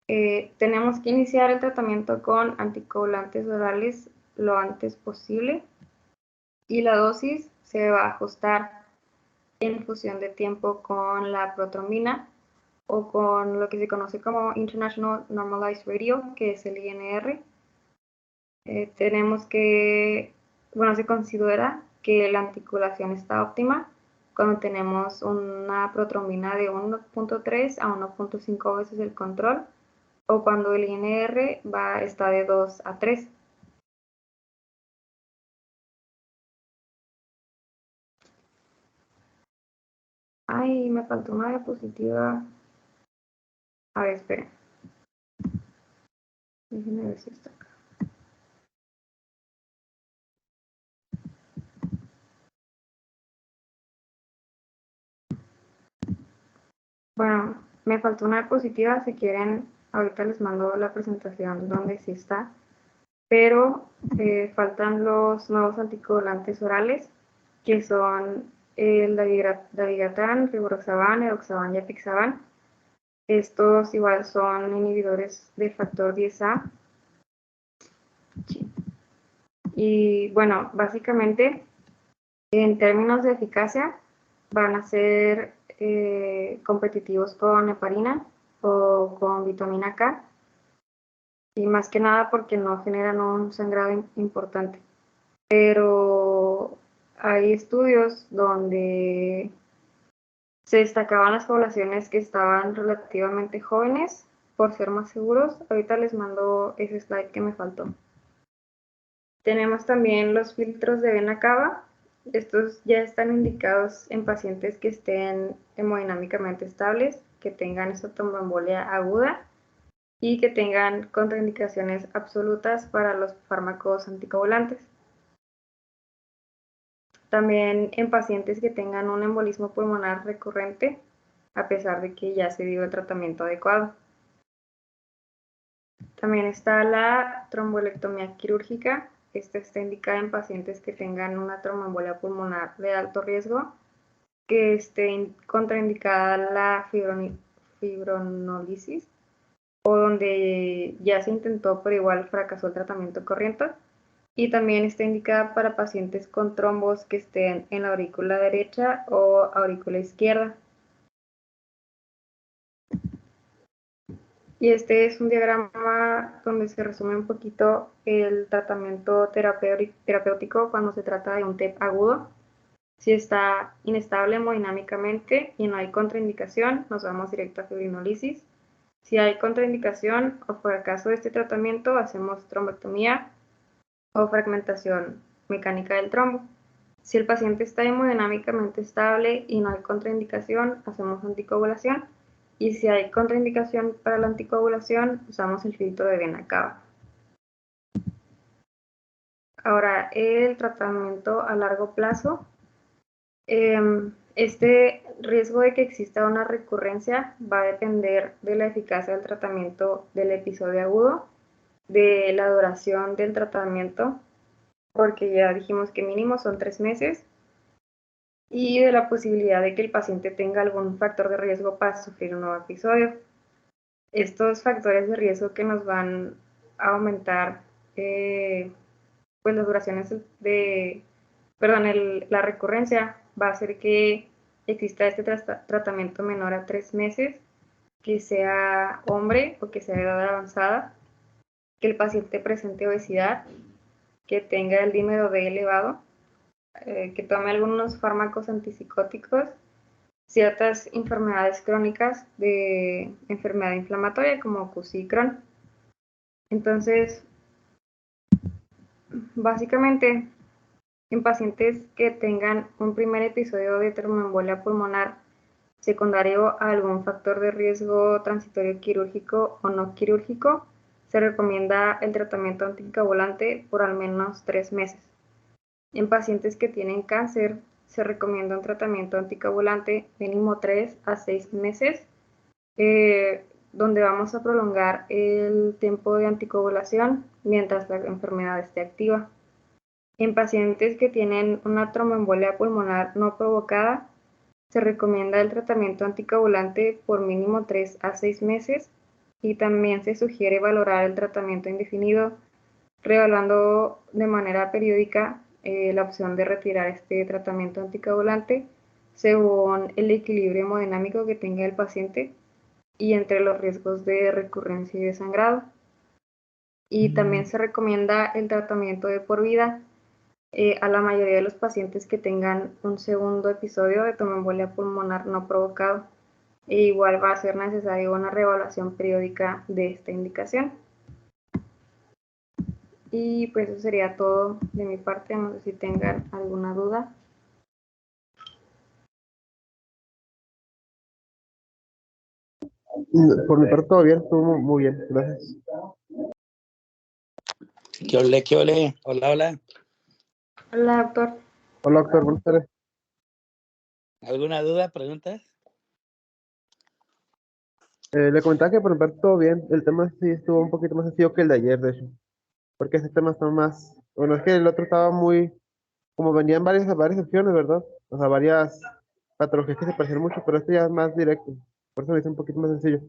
Tenemos que iniciar el tratamiento con anticoagulantes orales lo antes posible y la dosis se va a ajustar en función de tiempo con la protrombina o con lo que se conoce como International Normalized Radio, que es el INR. Tenemos que, bueno, se considera que la anticoagulación está óptima cuando tenemos una protrombina de 1.3 a 1.5 veces el control o cuando el INR está de 2 a 3. Ay, me faltó una diapositiva. A ver, esperen. Déjenme ver si está acá. Bueno, me faltó una diapositiva. Si quieren, ahorita les mando la presentación donde sí está. Pero faltan los nuevos anticoagulantes orales, que son el dabigatran, rivaroxaban, edoxaban y apixaban. Estos igual son inhibidores del factor 10A. Y bueno, básicamente, en términos de eficacia, van a ser competitivos con heparina o con vitamina K. Y más que nada porque no generan un sangrado importante. Pero hay estudios donde se destacaban las poblaciones que estaban relativamente jóvenes por ser más seguros. Ahorita les mando ese slide que me faltó. Tenemos también los filtros de vena cava. Estos ya están indicados en pacientes que estén hemodinámicamente estables, que tengan esta tromboembolia aguda y que tengan contraindicaciones absolutas para los fármacos anticoagulantes. También en pacientes que tengan un embolismo pulmonar recurrente, a pesar de que ya se dio el tratamiento adecuado. También está la trombolectomía quirúrgica. Esta está indicada en pacientes que tengan una tromboembolia pulmonar de alto riesgo, que esté contraindicada la fibronólisis o donde ya se intentó pero igual fracasó el tratamiento corriente. Y también está indicada para pacientes con trombos que estén en la aurícula derecha o aurícula izquierda. Y este es un diagrama donde se resume un poquito el tratamiento terapéutico cuando se trata de un TEP agudo. Si está inestable hemodinámicamente y no hay contraindicación, nos vamos directo a fibrinólisis. Si hay contraindicación o fracaso de este tratamiento, hacemos trombectomía o fragmentación mecánica del trombo. Si el paciente está hemodinámicamente estable y no hay contraindicación, hacemos anticoagulación. Y si hay contraindicación para la anticoagulación, usamos el filtro de vena cava. Ahora, el tratamiento a largo plazo. Este riesgo de que exista una recurrencia va a depender de la eficacia del tratamiento del episodio agudo, de la duración del tratamiento, porque ya dijimos que mínimo son 3 meses, y de la posibilidad de que el paciente tenga algún factor de riesgo para sufrir un nuevo episodio. Estos factores de riesgo que nos van a aumentar pues las duraciones la recurrencia va a hacer que exista este tratamiento menor a 3 meses, que sea hombre o que sea de edad avanzada, que el paciente presente obesidad, que tenga el dímero D elevado, que tome algunos fármacos antipsicóticos, ciertas enfermedades crónicas de enfermedad inflamatoria como CUSI y Crohn. Entonces, básicamente, en pacientes que tengan un primer episodio de tromboembolia pulmonar secundario a algún factor de riesgo transitorio quirúrgico o no quirúrgico, se recomienda el tratamiento anticoagulante por al menos 3 meses. En pacientes que tienen cáncer, se recomienda un tratamiento anticoagulante mínimo 3 a 6 meses, donde vamos a prolongar el tiempo de anticoagulación mientras la enfermedad esté activa. En pacientes que tienen una tromboembolia pulmonar no provocada, se recomienda el tratamiento anticoagulante por mínimo 3 a 6 meses y también se sugiere valorar el tratamiento indefinido, reevaluando de manera periódica la opción de retirar este tratamiento anticoagulante según el equilibrio hemodinámico que tenga el paciente y entre los riesgos de recurrencia y de sangrado. Y también se recomienda el tratamiento de por vida a la mayoría de los pacientes que tengan un segundo episodio de tromboembolia pulmonar no provocado. E igual va a ser necesaria una reevaluación periódica de esta indicación. Y pues eso sería todo de mi parte, no sé si tengan alguna duda. Por mi parte todo bien, estuvo muy bien, gracias. ¿Qué ole, qué ole? Hola, hola. Hola, doctor. Hola, doctor, buenas tardes. ¿Alguna duda, preguntas? Le comentaba que por mi parte todo bien, el tema sí estuvo un poquito más sencillo que el de ayer, de hecho, porque ese tema está más, bueno, es que el otro estaba muy, como venían varias opciones, ¿verdad? O sea, varias patologías que se parecían mucho, pero este ya es más directo, por eso lo hice un poquito más sencillo.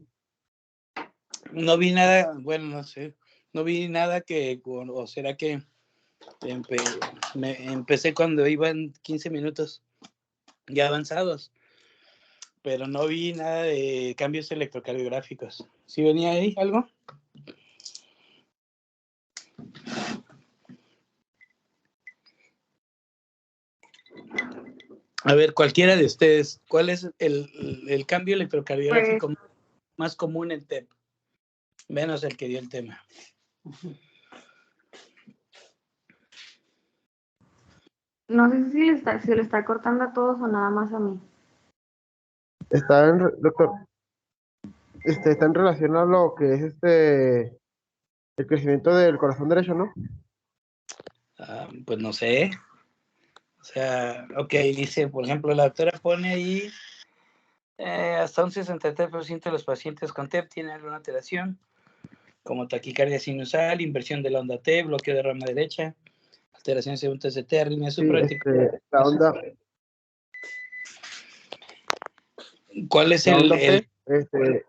No vi nada, bueno, no sé, no vi nada que, o será que empecé cuando iban 15 minutos ya avanzados, pero no vi nada de cambios electrocardiográficos. ¿Sí venía ahí algo? A ver, cualquiera de ustedes, ¿cuál es el cambio electrocardiográfico Pues más común en TEP? Menos el que dio el tema. no sé si le está cortando a todos o nada más a mí. Doctor, está en relación a lo que es el crecimiento del corazón derecho, ¿no? Pues no sé. O sea, ok, dice, por ejemplo, la doctora pone ahí hasta un 63% de los pacientes con TEP tienen alguna alteración, como taquicardia sinusal, inversión de la onda T, bloqueo de rama derecha, alteraciones según TCT, arritmia Sí, supraventricular. la onda, ¿Cuál es la onda el P,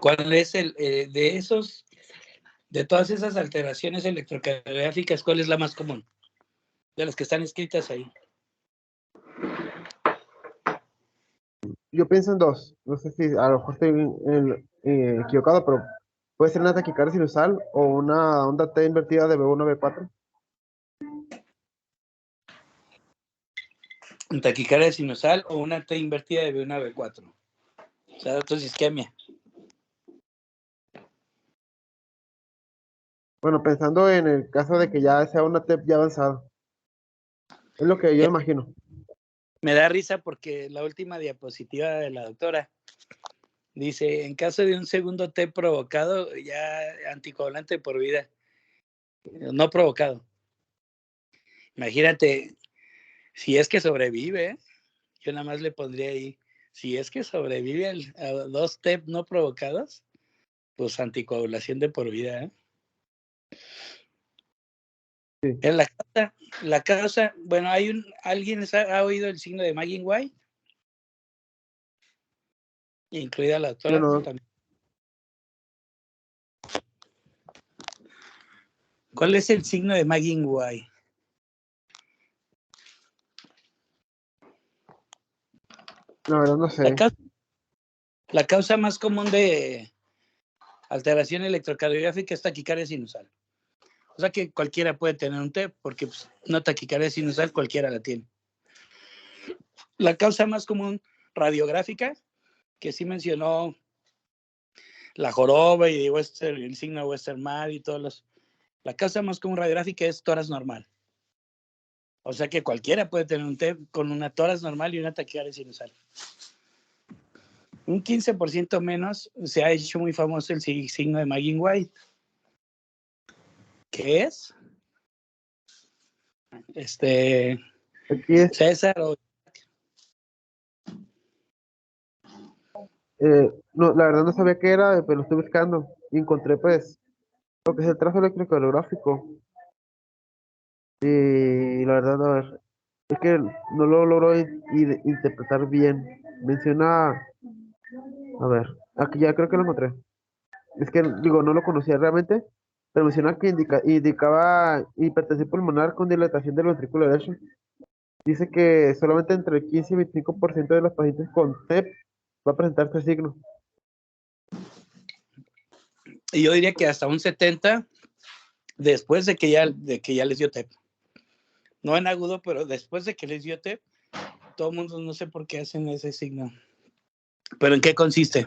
cuál es el de esos, de todas esas alteraciones electrocardiográficas, cuál es la más común? De las que están escritas ahí. yo pienso en dos, no sé si a lo mejor estoy equivocado, pero puede ser una taquicardia sinusal o una onda T invertida de B1, B4. taquicardia sinusal o una T invertida de B1 a B4. O sea, datos de isquemia. Bueno, pensando en el caso de que ya sea una TEP ya avanzada. Es lo que yo imagino. Me da risa porque la última diapositiva de la doctora dice, en caso de un segundo T provocado, ya anticoagulante por vida. No provocado. Imagínate, si es que sobrevive, yo nada más le pondría ahí, si es que sobrevive a 2 TEP no provocados, pues anticoagulación de por vida. Sí. En la causa, bueno, ¿alguien ha oído el signo de Magin-White? Incluida la doctora No. también. ¿Cuál es el signo de Magin-White? La verdad no sé. La causa más común de alteración electrocardiográfica es taquicardia sinusal. O sea que cualquiera puede tener un TEP, porque pues, una taquicardia sinusal cualquiera la tiene. La causa más común radiográfica, que sí mencionó la joroba y el signo de Westermann y todos los... La causa más común radiográfica es tórax normal. O sea que cualquiera puede tener un TEP con una tórax normal y una taquicardia sinusal. Un 15% menos se ha hecho muy famoso el signo de Magin-White. ¿Qué es? Aquí es, César o... no, la verdad no sabía qué era, pero lo estoy buscando. Y encontré pues lo que es el trazo electrocardiográfico. Y la verdad, a ver, es que no lo logro interpretar bien. Menciona, a ver, aquí ya creo que lo encontré. Es que, digo, no lo conocía realmente, pero menciona que indicaba hipertensión pulmonar con dilatación del ventrículo derecho. Dice que solamente entre el 15 y 25% de los pacientes con TEP va a presentar este signo. Y yo diría que hasta un 70% después de que ya les dio TEP. No en agudo, pero después de que les dio TEP, todo el mundo no sé por qué hacen ese signo. ¿Pero en qué consiste?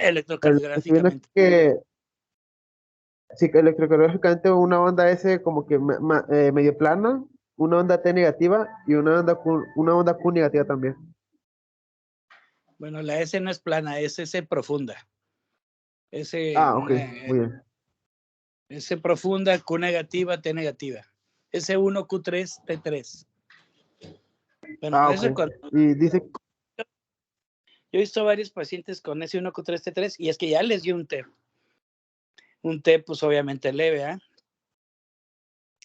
Electrocardiográficamente. Que sí, que electrocardiográficamente una onda S como que medio plana, una onda T negativa y una onda Q negativa también. Bueno, la S no es plana, es S profunda. Ok, muy bien. S profunda, Q negativa, T negativa. S1, Q3, T3. Bueno, Ok. eso cuando... Y dice, Yo he visto varios pacientes con S1, Q3, T3 y es que ya les dio un TEP. Un TEP, pues obviamente leve, ¿eh?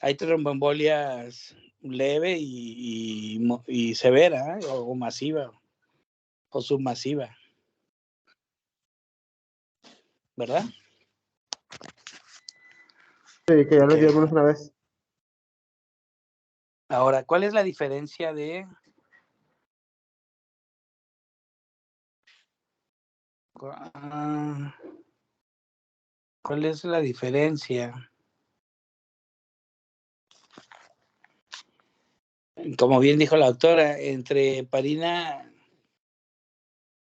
Hay tromboembolias leve y severa, ¿eh? o masiva o submasiva, ¿verdad? sí, que ya le Okay. dio algunos una vez. Ahora, ¿cuál es la diferencia de... ¿Cuál es la diferencia? Como bien dijo la doctora, entre heparina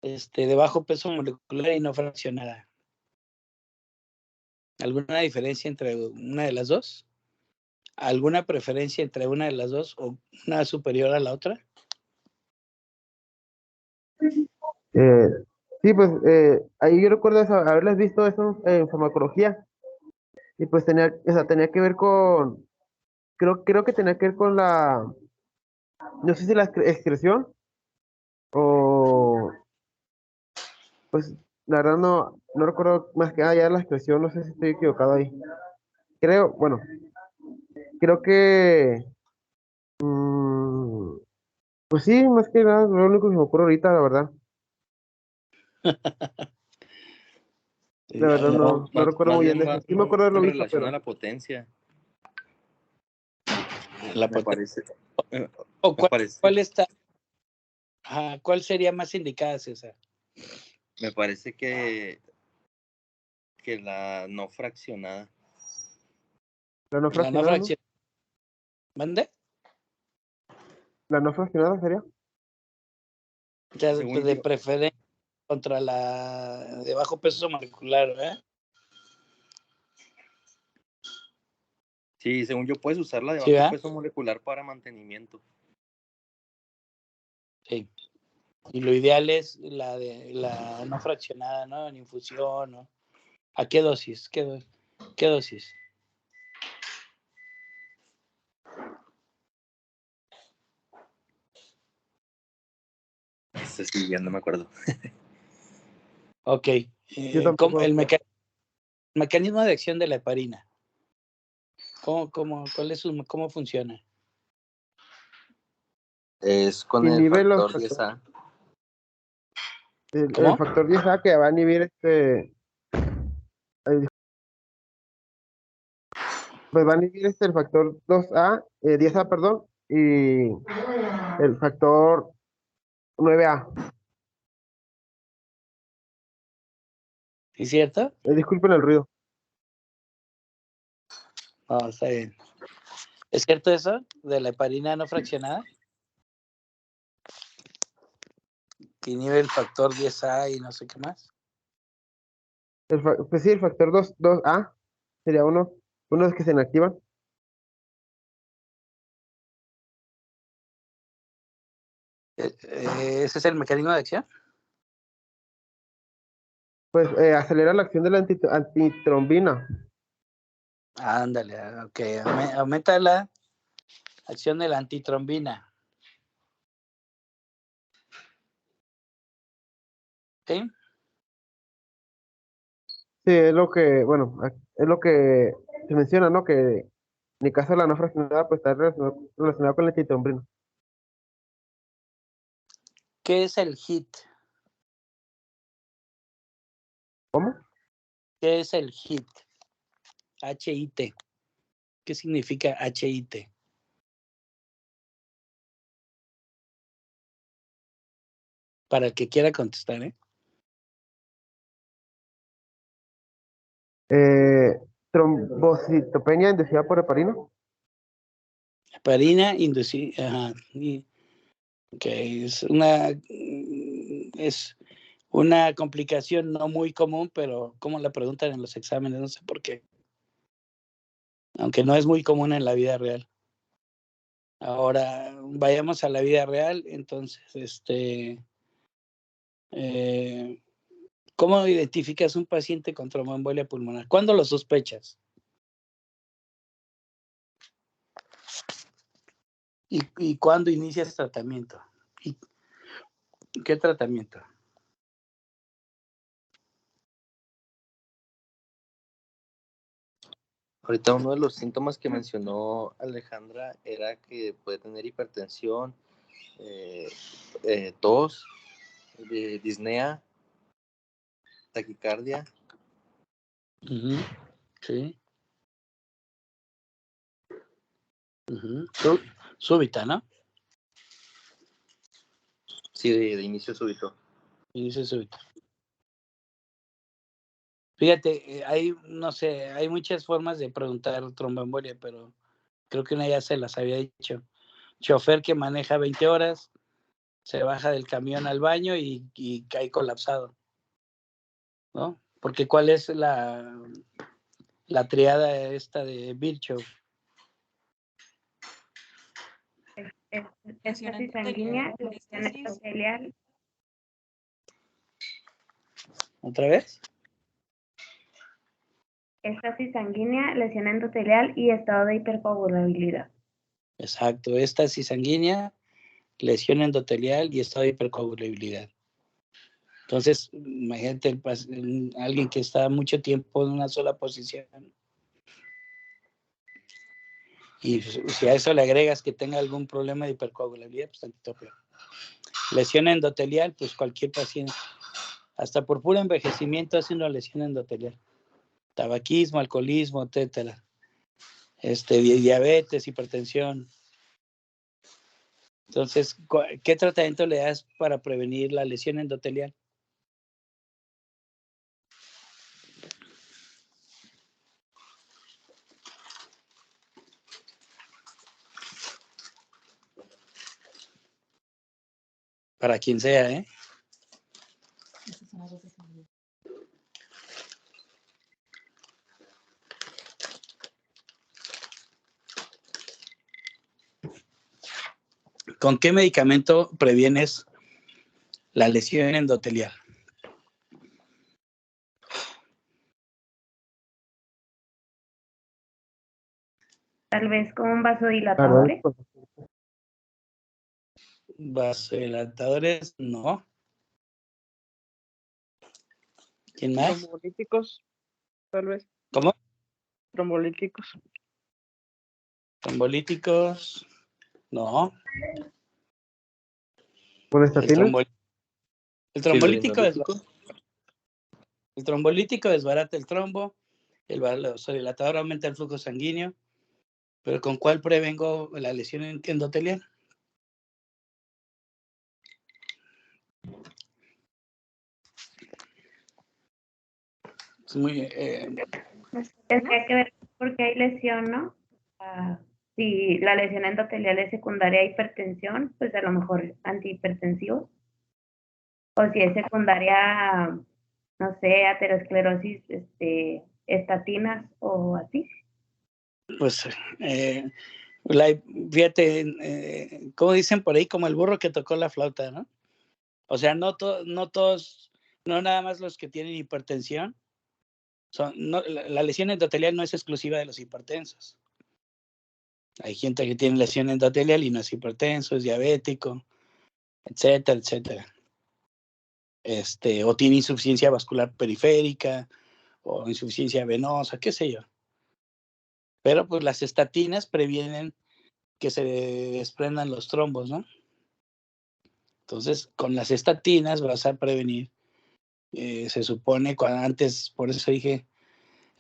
de bajo peso molecular y no fraccionada. ¿Alguna diferencia entre una de las dos? ¿Alguna preferencia entre una de las dos o una superior a la otra? Eh, sí, pues ahí yo recuerdo haberles visto eso en farmacología y pues tenía que ver con, creo que tenía que ver con no sé si la excreción o, pues la verdad no recuerdo más que allá la excreción, no sé si estoy equivocado ahí. Bueno, creo que, mm, pues sí, más que nada, lo único que se me ocurre ahorita, la verdad. La verdad no recuerdo Más muy bien bien de va eso. Sí me acuerdo de lo en visto, relación a pero la potencia. La Me parece. ¿O Me parece. ¿Cuál sería más indicada, César? Me parece que la no fraccionada. la no La no fraccionada, ¿no? fraccionada. ¿Mande? La no fraccionada sería. Ya Según de yo, preferencia contra la de bajo peso molecular, ¿eh? sí, según yo puedes usarla de ¿Sí, bajo verdad? peso molecular para mantenimiento. Sí. Y lo ideal es la de la no fraccionada, ¿no? En infusión, ¿no? ¿A qué dosis? ¿Qué dosis? Sí, ya no me acuerdo. Ok. Yo tampoco. El mecanismo de acción de la heparina. ¿Cómo funciona? Es con el Inhibe los factor 10A. el ¿Cómo? factor 10A que va a inhibir pues va a inhibir el factor 2A, 10A, perdón, y el factor 9A. ¿Sí es cierto? Disculpen el ruido. No, está bien. ¿Es cierto eso de la heparina no fraccionada? Que inhibe el factor 10A y no sé qué más. Pues sí, el factor 2A sería uno de los que se inactivan. ¿Ese es el mecanismo de acción? Pues acelera la acción de la antitrombina. Ándale, ok. Aumenta la acción de la antitrombina. ¿Sí? Sí, es lo que, bueno, es lo que se menciona, ¿no? Que en el caso de la no fraccionada, pues está relacionado con la antitrombina. ¿Qué es el HIT? ¿Cómo? ¿Qué es el HIT? HIT. ¿Qué significa HIT? Para el que quiera contestar, ¿eh? Eh, Trombocitopenia inducida por heparina. Heparina inducida. Ajá. Okay. Es una complicación no muy común, pero como la preguntan en los exámenes, no sé por qué. Aunque no es muy común en la vida real. Ahora, vayamos a la vida real, entonces, ¿cómo identificas un paciente con tromboembolia pulmonar? ¿Cuándo lo sospechas? ¿Y cuándo inicias tratamiento? ¿Y qué tratamiento? Ahorita uno de los síntomas que mencionó Alejandra era que puede tener hipertensión, eh, tos, disnea, taquicardia. Uh-huh. Sí. Uh-huh. Súbita, ¿no? Sí, de inicio súbito. Inicio súbito. Fíjate, no sé, hay muchas formas de preguntar tromboembolia, pero creo que una ya se las había dicho. Chofer que maneja 20 horas, se baja del camión al baño y cae colapsado, ¿no? Porque ¿cuál es la triada esta de Virchow? Estasis sanguínea, lesión endotelial, ¿Otra vez? estasis sanguínea, lesión endotelial y estado de hipercoagulabilidad. Exacto, estasis sanguínea, lesión endotelial y estado de hipercoagulabilidad. Entonces, imagínate alguien que está mucho tiempo en una sola posición y si a eso le agregas que tenga algún problema de hipercoagulabilidad, pues tantito peor. Lesión endotelial, pues cualquier paciente, hasta por puro envejecimiento hace una lesión endotelial. Tabaquismo, alcoholismo, etcétera. Diabetes, hipertensión. Entonces, ¿qué tratamiento le das para prevenir la lesión endotelial? Para quien sea, ¿eh? ¿Con qué medicamento previenes la lesión endotelial? Tal vez con La verdad, vasodilatadores. pues, Vasodilatadores, no. ¿Quién más? Trombolíticos, tal vez. ¿Cómo? Trombolíticos. Trombolíticos, no. ¿con El, estatina? el trombolítico Fibrinolético. el trombolítico desbarata el trombo, el vasodilatador aumenta el flujo sanguíneo, pero ¿con cuál prevengo la lesión endotelial? Es muy, Tendría que ver porque hay lesión, ¿no? Si la lesión endotelial es secundaria a hipertensión, pues a lo mejor antihipertensivos. O si es secundaria, no sé, aterosclerosis, estatinas o así. pues, fíjate, como dicen por ahí, como el burro que tocó la flauta, ¿no? O sea, no todos, no nada más los que tienen hipertensión, la lesión endotelial no es exclusiva de los hipertensos. Hay gente que tiene lesión endotelial y no es hipertenso, es diabético, etcétera, etcétera. O tiene insuficiencia vascular periférica o insuficiencia venosa, qué sé yo. Pero pues las estatinas previenen que se desprendan los trombos, ¿no? Entonces, con las estatinas vas a prevenir, se supone, antes, por eso dije,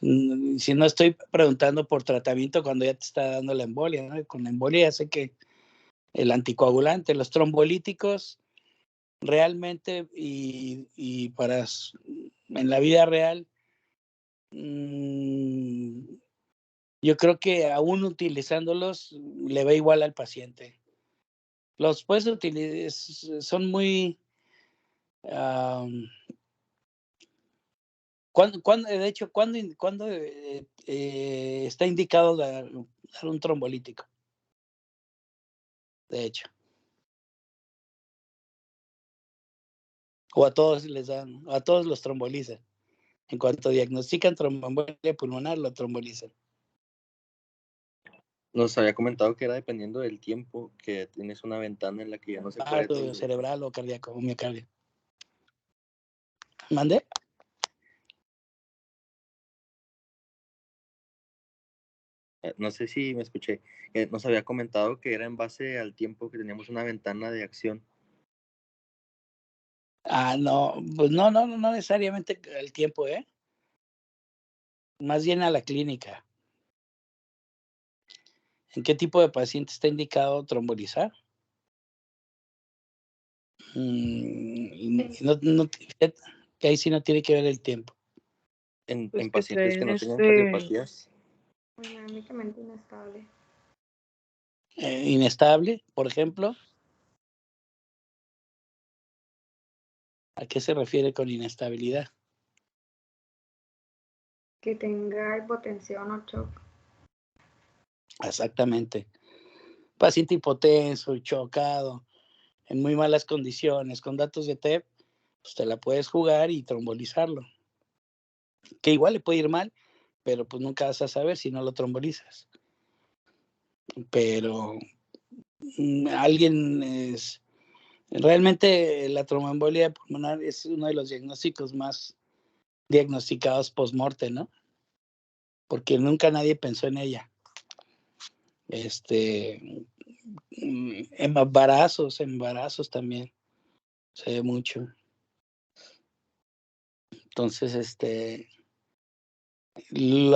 si no estoy preguntando por tratamiento cuando ya te está dando la embolia, ¿no? Con la embolia ya sé que el anticoagulante, los trombolíticos, realmente y para en la vida real, yo creo que aún utilizándolos le va igual al paciente. Los puedes utilizar, son muy... de hecho, ¿cuándo está indicado dar un trombolítico? De hecho. O a todos a todos los trombolizan. En cuanto diagnostican tromboembolia pulmonar, lo trombolizan. Nos había comentado que era dependiendo del tiempo que tienes una ventana en la que ya no se puede trombolizar. Cerebral o cardíaco, o miocardio. ¿Mande? No sé si me escuché. Nos había comentado que era en base al tiempo que teníamos una ventana de acción. No, pues no necesariamente el tiempo, ¿eh? Más bien a la clínica. ¿En qué tipo de paciente está indicado trombolizar? Fíjate que ahí sí no tiene que ver el tiempo. En Pues que pacientes que no estén, tengan cardiopatías. Dinámicamente inestable. Inestable, por ejemplo. ¿A qué se refiere con inestabilidad? Que tenga hipotensión o shock. Exactamente. Paciente hipotenso, chocado, en muy malas condiciones, con datos de TEP, pues te la puedes jugar y trombolizarlo. Que igual le puede ir mal, pero pues nunca vas a saber si no lo trombolizas. Pero realmente la tromboembolia pulmonar es uno de los diagnósticos más diagnosticados post-morte, ¿no? Porque nunca nadie pensó en ella. Embarazos también se ve mucho. Entonces,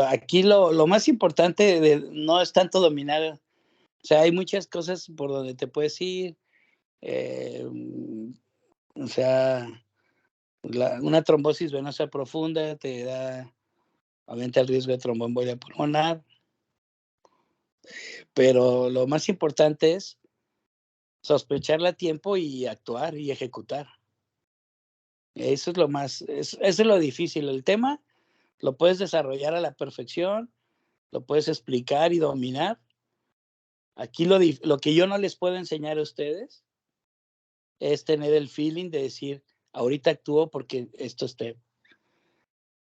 aquí lo más importante no es tanto dominar, o sea, hay muchas cosas por donde te puedes ir, o sea, una trombosis venosa profunda te aumenta el riesgo de tromboembolia pulmonar, pero lo más importante es sospecharla a tiempo y actuar y ejecutar. Eso es lo más, eso es lo difícil. El tema lo puedes desarrollar a la perfección, lo puedes explicar y dominar. Aquí lo que yo no les puedo enseñar a ustedes es tener el feeling de decir, ahorita actúo porque esto es TEP,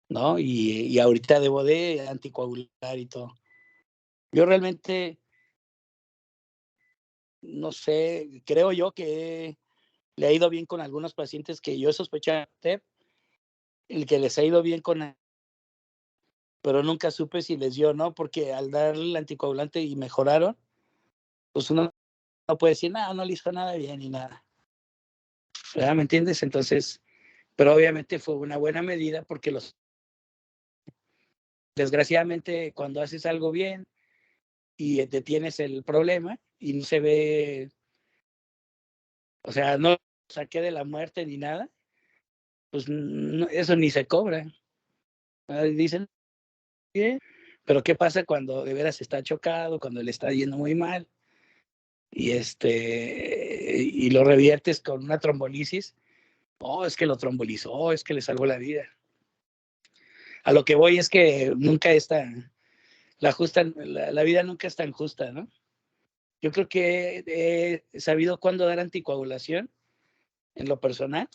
¿no? Y ahorita debo de anticoagular y todo. Yo realmente, no sé, creo yo que le ha ido bien con algunos pacientes que yo sospechaba TEP, el que les ha ido bien con, pero nunca supe si les dio o no, porque al darle el anticoagulante y mejoraron, pues uno no puede decir, nada, no le hizo nada bien ni nada. ¿Verdad? ¿Me entiendes? Entonces, pero obviamente fue una buena medida porque desgraciadamente cuando haces algo bien y detienes el problema y no se ve, o sea, no saqué de la muerte ni nada, pues no, eso ni se cobra. Dicen, bien, pero ¿qué pasa cuando de veras está chocado, cuando le está yendo muy mal y lo reviertes con una trombolisis? Oh, es que lo trombolizó, es que le salvó la vida. A lo que voy es que nunca está, la vida nunca es tan justa, ¿no? Yo creo que he sabido cuándo dar anticoagulación en lo personal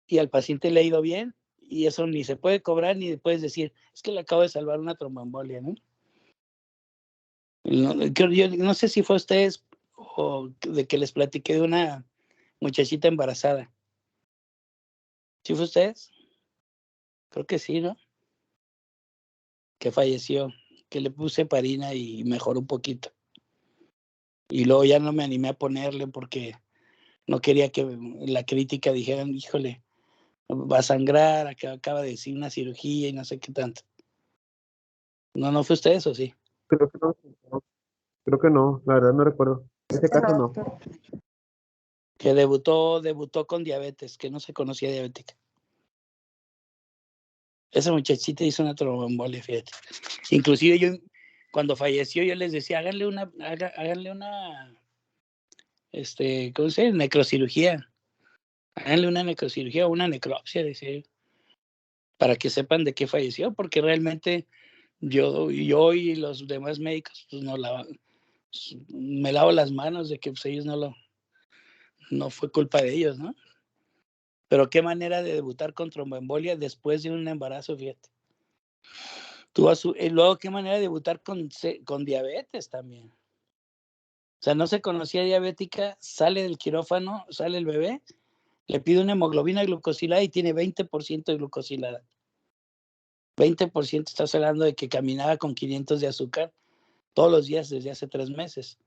y al paciente le ha ido bien y eso ni se puede cobrar ni puedes decir, es que le acabo de salvar una tromboembolia, ¿no? Yo no sé si fue a ustedes o de que les platiqué de una muchachita embarazada. ¿Sí fue ustedes? Creo que sí, ¿no? Que falleció, que le puse heparina y mejoró un poquito. Y luego ya no me animé a ponerle porque no quería que la crítica dijeran, híjole, va a sangrar, acaba de decir una cirugía y no sé qué tanto. ¿No fue usted eso, sí? Creo que no, creo que no, la verdad no recuerdo. En ese caso no. Que debutó con diabetes, que no se conocía diabética. Esa muchachita hizo una tromboembolia, fíjate. Inclusive yo, cuando falleció, yo les decía, háganle una, ¿cómo se dice? Necrocirugía. Háganle una necrocirugía o una necropsia, decía yo, para que sepan de qué falleció, porque realmente yo y los demás médicos, pues me lavo las manos de que pues, ellos no fue culpa de ellos, ¿no? Pero qué manera de debutar con tromboembolia después de un embarazo, fíjate. Y luego qué manera de debutar con diabetes también. O sea, no se conocía diabética, sale del quirófano, sale el bebé, le pide una hemoglobina glucosilada y tiene 20% de glucosilada. 20%, estás hablando de que caminaba con 500 de azúcar todos los días desde hace 3 meses,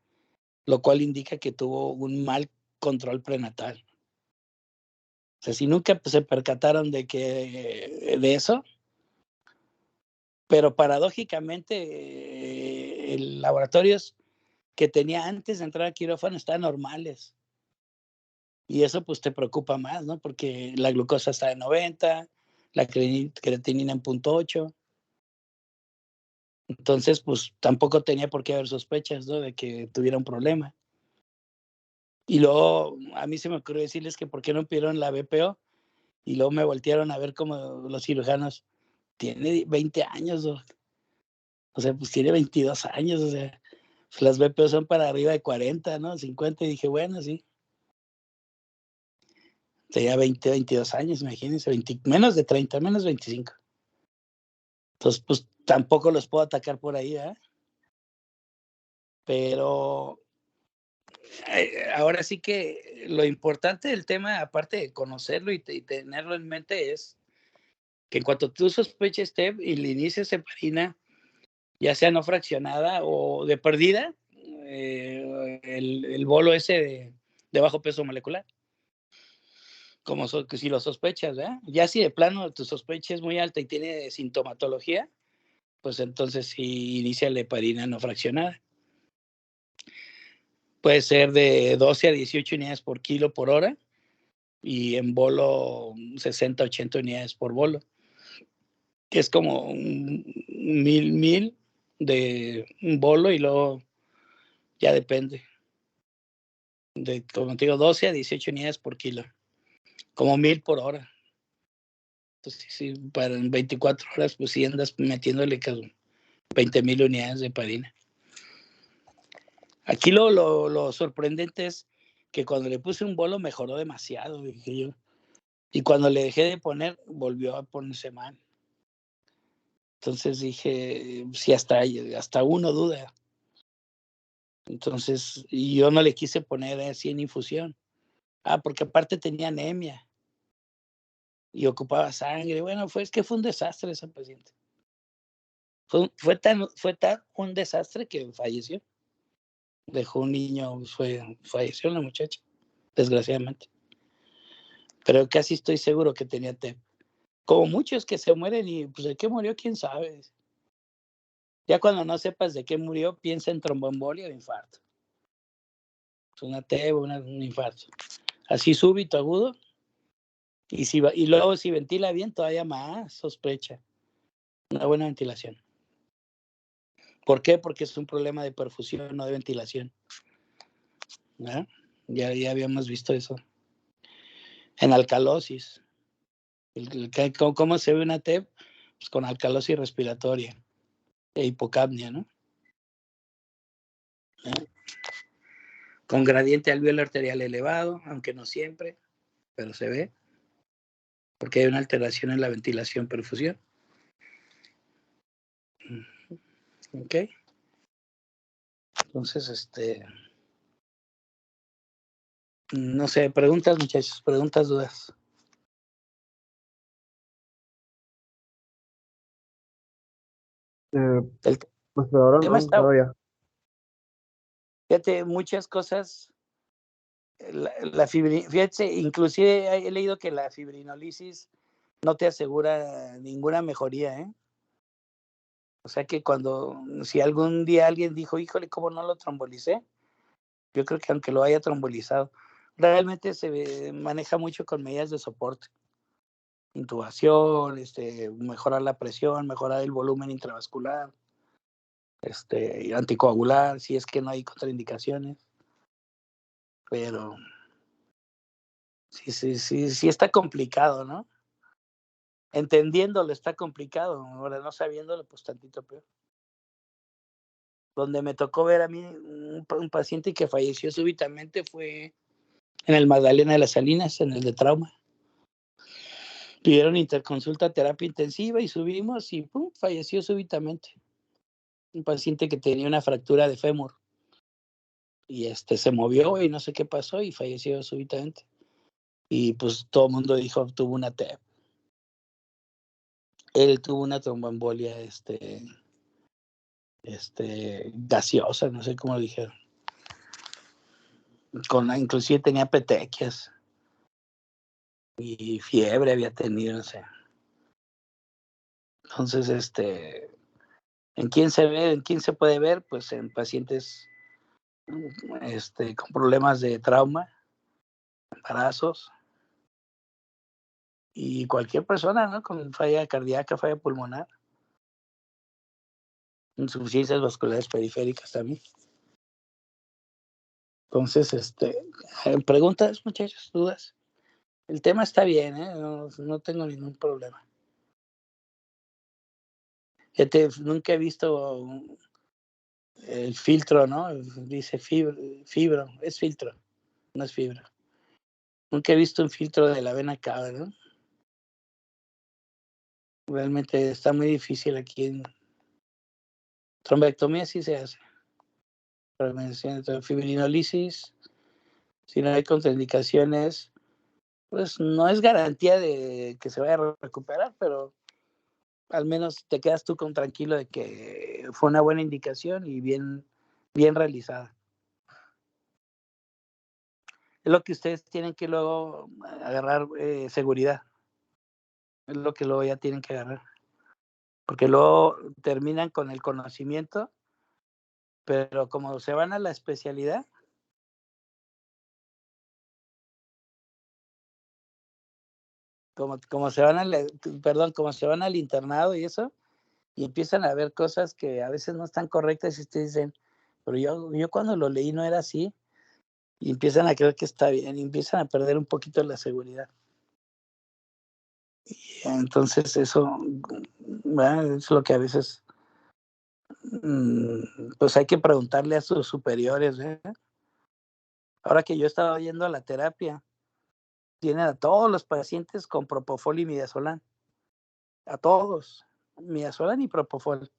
lo cual indica que tuvo un mal control prenatal. O sea, si nunca se percataron de eso, pero paradójicamente laboratorios que tenía antes de entrar al quirófano estaban normales. Y eso pues te preocupa más, ¿no? Porque la glucosa está en 90, la creatinina en 0.8. Entonces, pues tampoco tenía por qué haber sospechas, ¿no? De que tuviera un problema. Y luego a mí se me ocurrió decirles que por qué no pidieron la BPO y luego me voltearon a ver como los cirujanos. Tiene 20 años, ¿no? O sea, pues tiene 22 años, o sea, pues las BPO son para arriba de 40, ¿no? 50, y dije, bueno, sí. Tenía 20, 22 años, imagínense, menos de 30, menos 25. Entonces, pues tampoco los puedo atacar por ahí, ¿eh? Pero ahora sí que lo importante del tema, aparte de conocerlo y tenerlo en mente, es que en cuanto tú sospeches TEP y le inicies heparina, ya sea no fraccionada o de perdida, el bolo ese de bajo peso molecular, como si lo sospechas, ¿verdad? Ya si de plano tu sospecha es muy alta y tiene sintomatología, pues entonces sí inicia la heparina no fraccionada. Puede ser de 12 a 18 unidades por kilo por hora y en bolo 60, 80 unidades por bolo, que es como un mil de un bolo y luego ya depende. como te digo, 12 a 18 unidades por kilo, como 1000 por hora. Entonces, sí, para 24 horas, pues sí andas metiéndole 20,000 unidades de parina. Aquí lo sorprendente es que cuando le puse un bolo mejoró demasiado, dije yo. Y cuando le dejé de poner, volvió a ponerse mal. Entonces dije, sí, hasta uno duda. Entonces, y yo no le quise poner así en infusión. Porque aparte tenía anemia y ocupaba sangre. Bueno, es que fue un desastre esa paciente. Fue tan un desastre que falleció. Dejó un niño, falleció la muchacha, desgraciadamente. Pero casi estoy seguro que tenía TEP. Como muchos que se mueren y pues de qué murió, quién sabe. Ya cuando no sepas de qué murió, piensa en tromboembolia o infarto. Es una TEP o un infarto. Así súbito, agudo. Y luego si ventila bien, todavía más sospecha. Una buena ventilación. ¿Por qué? Porque es un problema de perfusión, no de ventilación. ¿Ah? Ya habíamos visto eso. En alcalosis. ¿Cómo se ve una TEP? Pues con alcalosis respiratoria e hipocapnia, ¿no? Con gradiente alveolar arterial elevado, aunque no siempre, pero se ve, porque hay una alteración en la ventilación perfusión. ¿Ok? Entonces, no sé, preguntas, muchachos, preguntas, dudas. Pues pero ahora tema no, está, todavía. fíjate, muchas cosas, fíjate, inclusive he leído que la fibrinolisis no te asegura ninguna mejoría, ¿eh? O sea que si algún día alguien dijo, híjole, ¿cómo no lo trombolicé? Yo creo que aunque lo haya trombolizado, realmente se maneja mucho con medidas de soporte. Intubación, mejorar la presión, mejorar el volumen intravascular, anticoagular, si es que no hay contraindicaciones. Pero sí está complicado, ¿no? Entendiéndolo está complicado, ahora no sabiéndolo, pues tantito peor. Donde me tocó ver a mí un paciente que falleció súbitamente fue en el Magdalena de las Salinas, en el de trauma. Pidieron interconsulta terapia intensiva y subimos y ¡pum!, falleció súbitamente. Un paciente que tenía una fractura de fémur y se movió y no sé qué pasó y falleció súbitamente. Y pues todo el mundo dijo, tuvo una TEP. Él tuvo una tromboembolia gaseosa, no sé cómo lo dijeron. Inclusive tenía petequias y fiebre había tenido, no sé. Entonces, ¿en quién se puede ver? Pues en pacientes con problemas de trauma, embarazos y cualquier persona, ¿no? Con falla cardíaca, falla pulmonar, insuficiencias vasculares periféricas también. Entonces, preguntas, muchachos, dudas. El tema está bien, ¿eh? No tengo ningún problema. Nunca he visto el filtro, ¿no? Dice fibro, es filtro, no es fibra. Nunca he visto un filtro de la vena cava, ¿no? Realmente está muy difícil aquí en trombectomía, sí se hace. Fibrinolisis, si no hay contraindicaciones, pues no es garantía de que se vaya a recuperar, pero al menos te quedas tú tranquilo de que fue una buena indicación y bien realizada. Es lo que ustedes tienen que luego agarrar seguridad. Es lo que luego ya tienen que agarrar. Porque luego terminan con el conocimiento, pero como se van a la especialidad, como se van al internado y eso, y empiezan a ver cosas que a veces no están correctas y ustedes dicen, pero yo cuando lo leí no era así. y empiezan a creer que está bien y empiezan a perder un poquito la seguridad. Y entonces eso, ¿verdad? Es lo que a veces pues hay que preguntarle a sus superiores, ¿verdad? Ahora que yo estaba yendo a la terapia, tienen a todos los pacientes con propofol y midazolam, a todos, midazolam y propofol.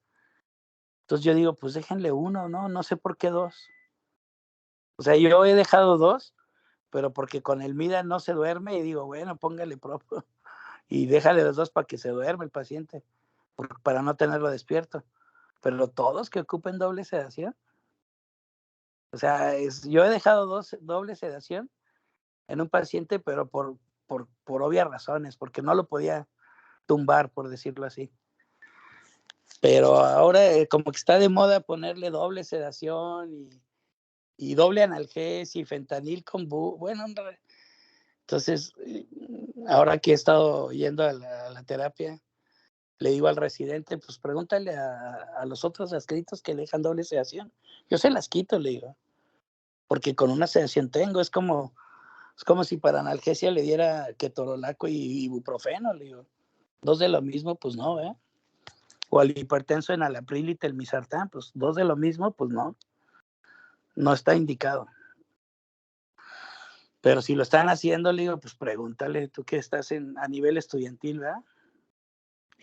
Entonces yo digo, pues déjenle uno, no sé por qué dos. O sea, yo he dejado dos, pero porque con el mida no se duerme y digo, bueno, póngale propo y déjale los dos para que se duerme el paciente, para no tenerlo despierto. Pero todos que ocupen doble sedación, o sea, yo he dejado doble sedación en un paciente, pero por obvias razones, porque no lo podía tumbar, por decirlo así. Pero ahora como que está de moda ponerle doble sedación y doble analgesia y fentanil con bueno, entonces ahora que he estado yendo a la terapia, le digo al residente, pues pregúntale a los otros adscritos que le dejan doble sedación. Yo se las quito, le digo, porque con una sedación tengo, es como si para analgesia le diera ketorolaco y ibuprofeno, le digo. Dos de lo mismo, pues no, ¿eh? O al hipertenso enalapril y telmisartán, pues dos de lo mismo, pues no está indicado. Pero si lo están haciendo, le digo, pues pregúntale, tú que estás a nivel estudiantil, ¿verdad?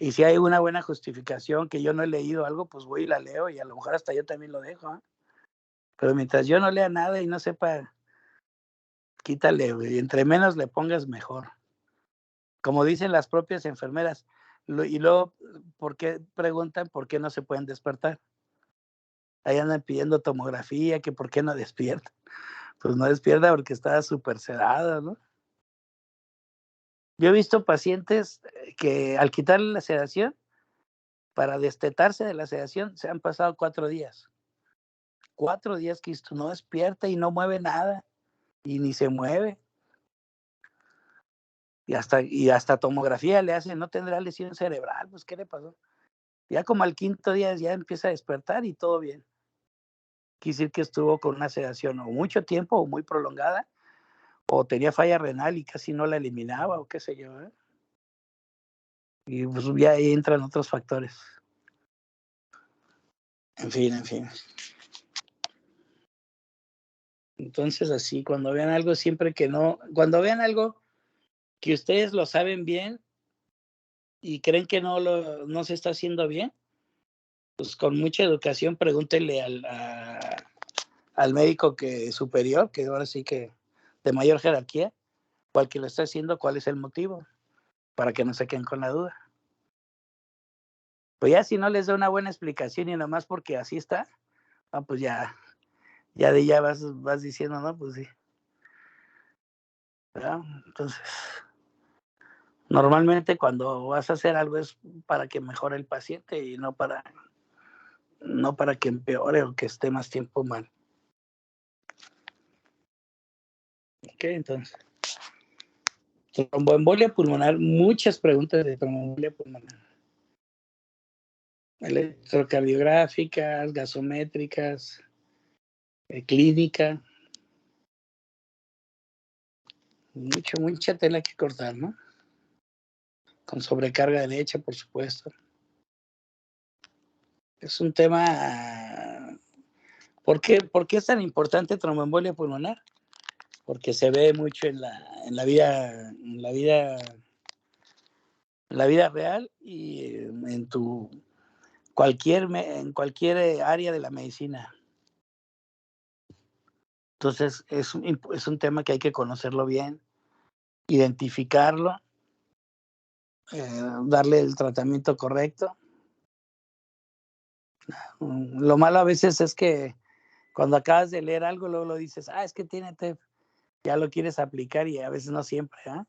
Y si hay una buena justificación que yo no he leído algo, pues voy y la leo y a lo mejor hasta yo también lo dejo, ¿eh? Pero mientras yo no lea nada y no sepa, quítale, güey. Entre menos le pongas, mejor. Como dicen las propias enfermeras. Y luego, ¿por qué preguntan por qué no se pueden despertar? Ahí andan pidiendo tomografía, que por qué no despierta. Pues no despierta porque está súper sedada, ¿no? Yo he visto pacientes que al quitarle la sedación, para destetarse de la sedación, se han pasado 4 días. 4 días que esto no despierta y no mueve nada, y ni se mueve. Y hasta tomografía le hacen, no tendrá lesión cerebral, pues ¿qué le pasó? Ya como al 5.º día ya empieza a despertar y todo bien. Quiere decir que estuvo con una sedación o mucho tiempo o muy prolongada, o tenía falla renal y casi no la eliminaba, o qué sé yo, ¿eh? Y pues ya ahí entran otros factores. En fin. Entonces así, cuando vean algo cuando vean algo que ustedes lo saben bien y creen que no se está haciendo bien, pues con mucha educación pregúntenle al médico superior, que ahora sí que de mayor jerarquía, o al que lo está haciendo, cuál es el motivo, para que no se queden con la duda. Pues ya si no les da una buena explicación y nomás porque así está, pues ya vas diciendo, no, pues sí. ¿Verdad? Entonces, normalmente cuando vas a hacer algo es para que mejore el paciente y no para que empeore o que esté más tiempo mal. Ok, entonces. Tromboembolia pulmonar, muchas preguntas de tromboembolia pulmonar. Electrocardiográficas, gasométricas, clínica. Mucha tela que cortar, ¿no? Con sobrecarga derecha, por supuesto. Es un tema. ¿Por qué es tan importante tromboembolia pulmonar? Porque se ve mucho en la vida real y en cualquier área de la medicina. Entonces es un tema que hay que conocerlo bien, identificarlo, darle el tratamiento correcto. Lo malo a veces es que cuando acabas de leer algo, luego lo dices, es que tiene TEP, ya lo quieres aplicar y a veces no siempre, ¿eh?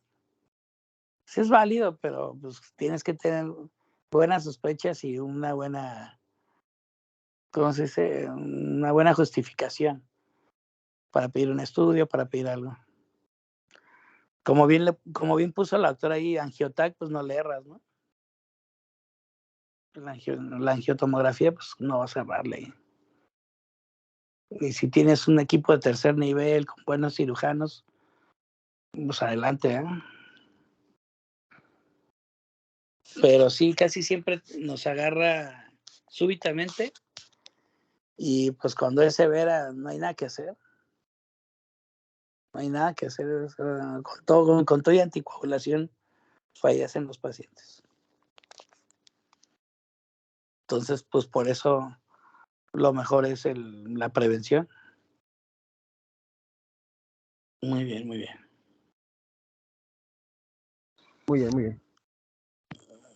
Sí es válido, pero pues tienes que tener buenas sospechas y una buena, ¿cómo se dice? Una buena justificación para pedir un estudio, para pedir algo. Como bien puso la doctora ahí, angiotac, pues no le erras, ¿no? La angiotomografía, pues no vas a errarle. Y si tienes un equipo de tercer nivel con buenos cirujanos, pues adelante, ¿eh? Pero sí, casi siempre nos agarra súbitamente y pues cuando es severa no hay nada que hacer. No hay nada que hacer. Con todo y anticoagulación fallecen los pacientes. Entonces, pues por eso lo mejor es la prevención. Muy bien, muy bien. Muy bien, muy bien.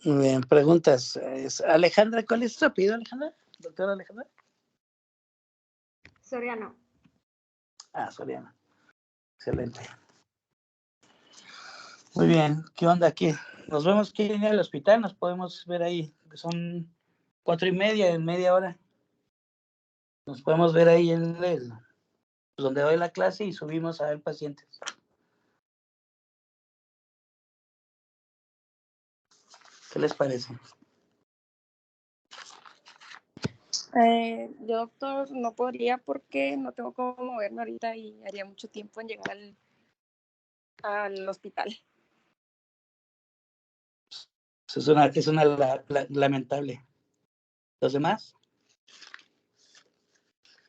Muy bien, preguntas. Alejandra, ¿cuál es tu apellido, Alejandra? Doctora Alejandra. Soriano. Soriano. Excelente. Muy bien, ¿qué onda aquí? Nos vemos aquí en el hospital, nos podemos ver ahí, que son 4:30, en media hora. Nos podemos ver ahí donde doy la clase y subimos a ver pacientes. ¿Qué les parece? Yo, doctor, no podría porque no tengo cómo moverme ahorita y haría mucho tiempo en llegar al hospital. Es una lamentable. ¿Los demás?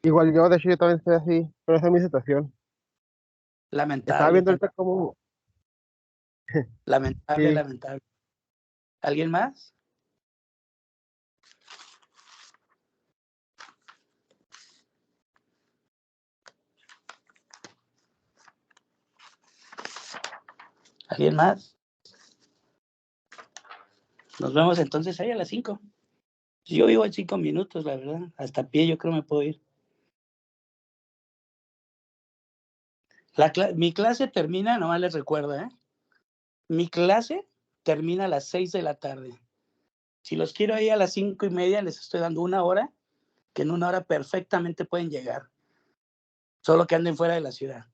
Igual yo, de hecho, yo también estoy así, pero esa es mi situación. Estaba Lamentable, viendo ahorita cómo, lamentable, sí, lamentable. ¿Alguien más? ¿Alguien más? Nos vemos entonces ahí a las 5. Yo vivo en 5 minutos, la verdad. Hasta a pie yo creo me puedo ir. Mi clase termina, nomás les recuerdo, mi clase termina a las 6 de la tarde. Si los quiero ahí a las 5:30, les estoy dando una hora, que en una hora perfectamente pueden llegar. Solo que anden fuera de la ciudad.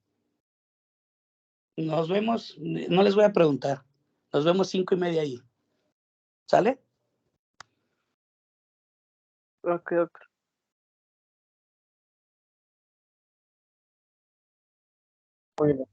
Nos vemos, no les voy a preguntar. Nos vemos 5:30 ahí. ¿Sale? Ok, doctor. muy bien.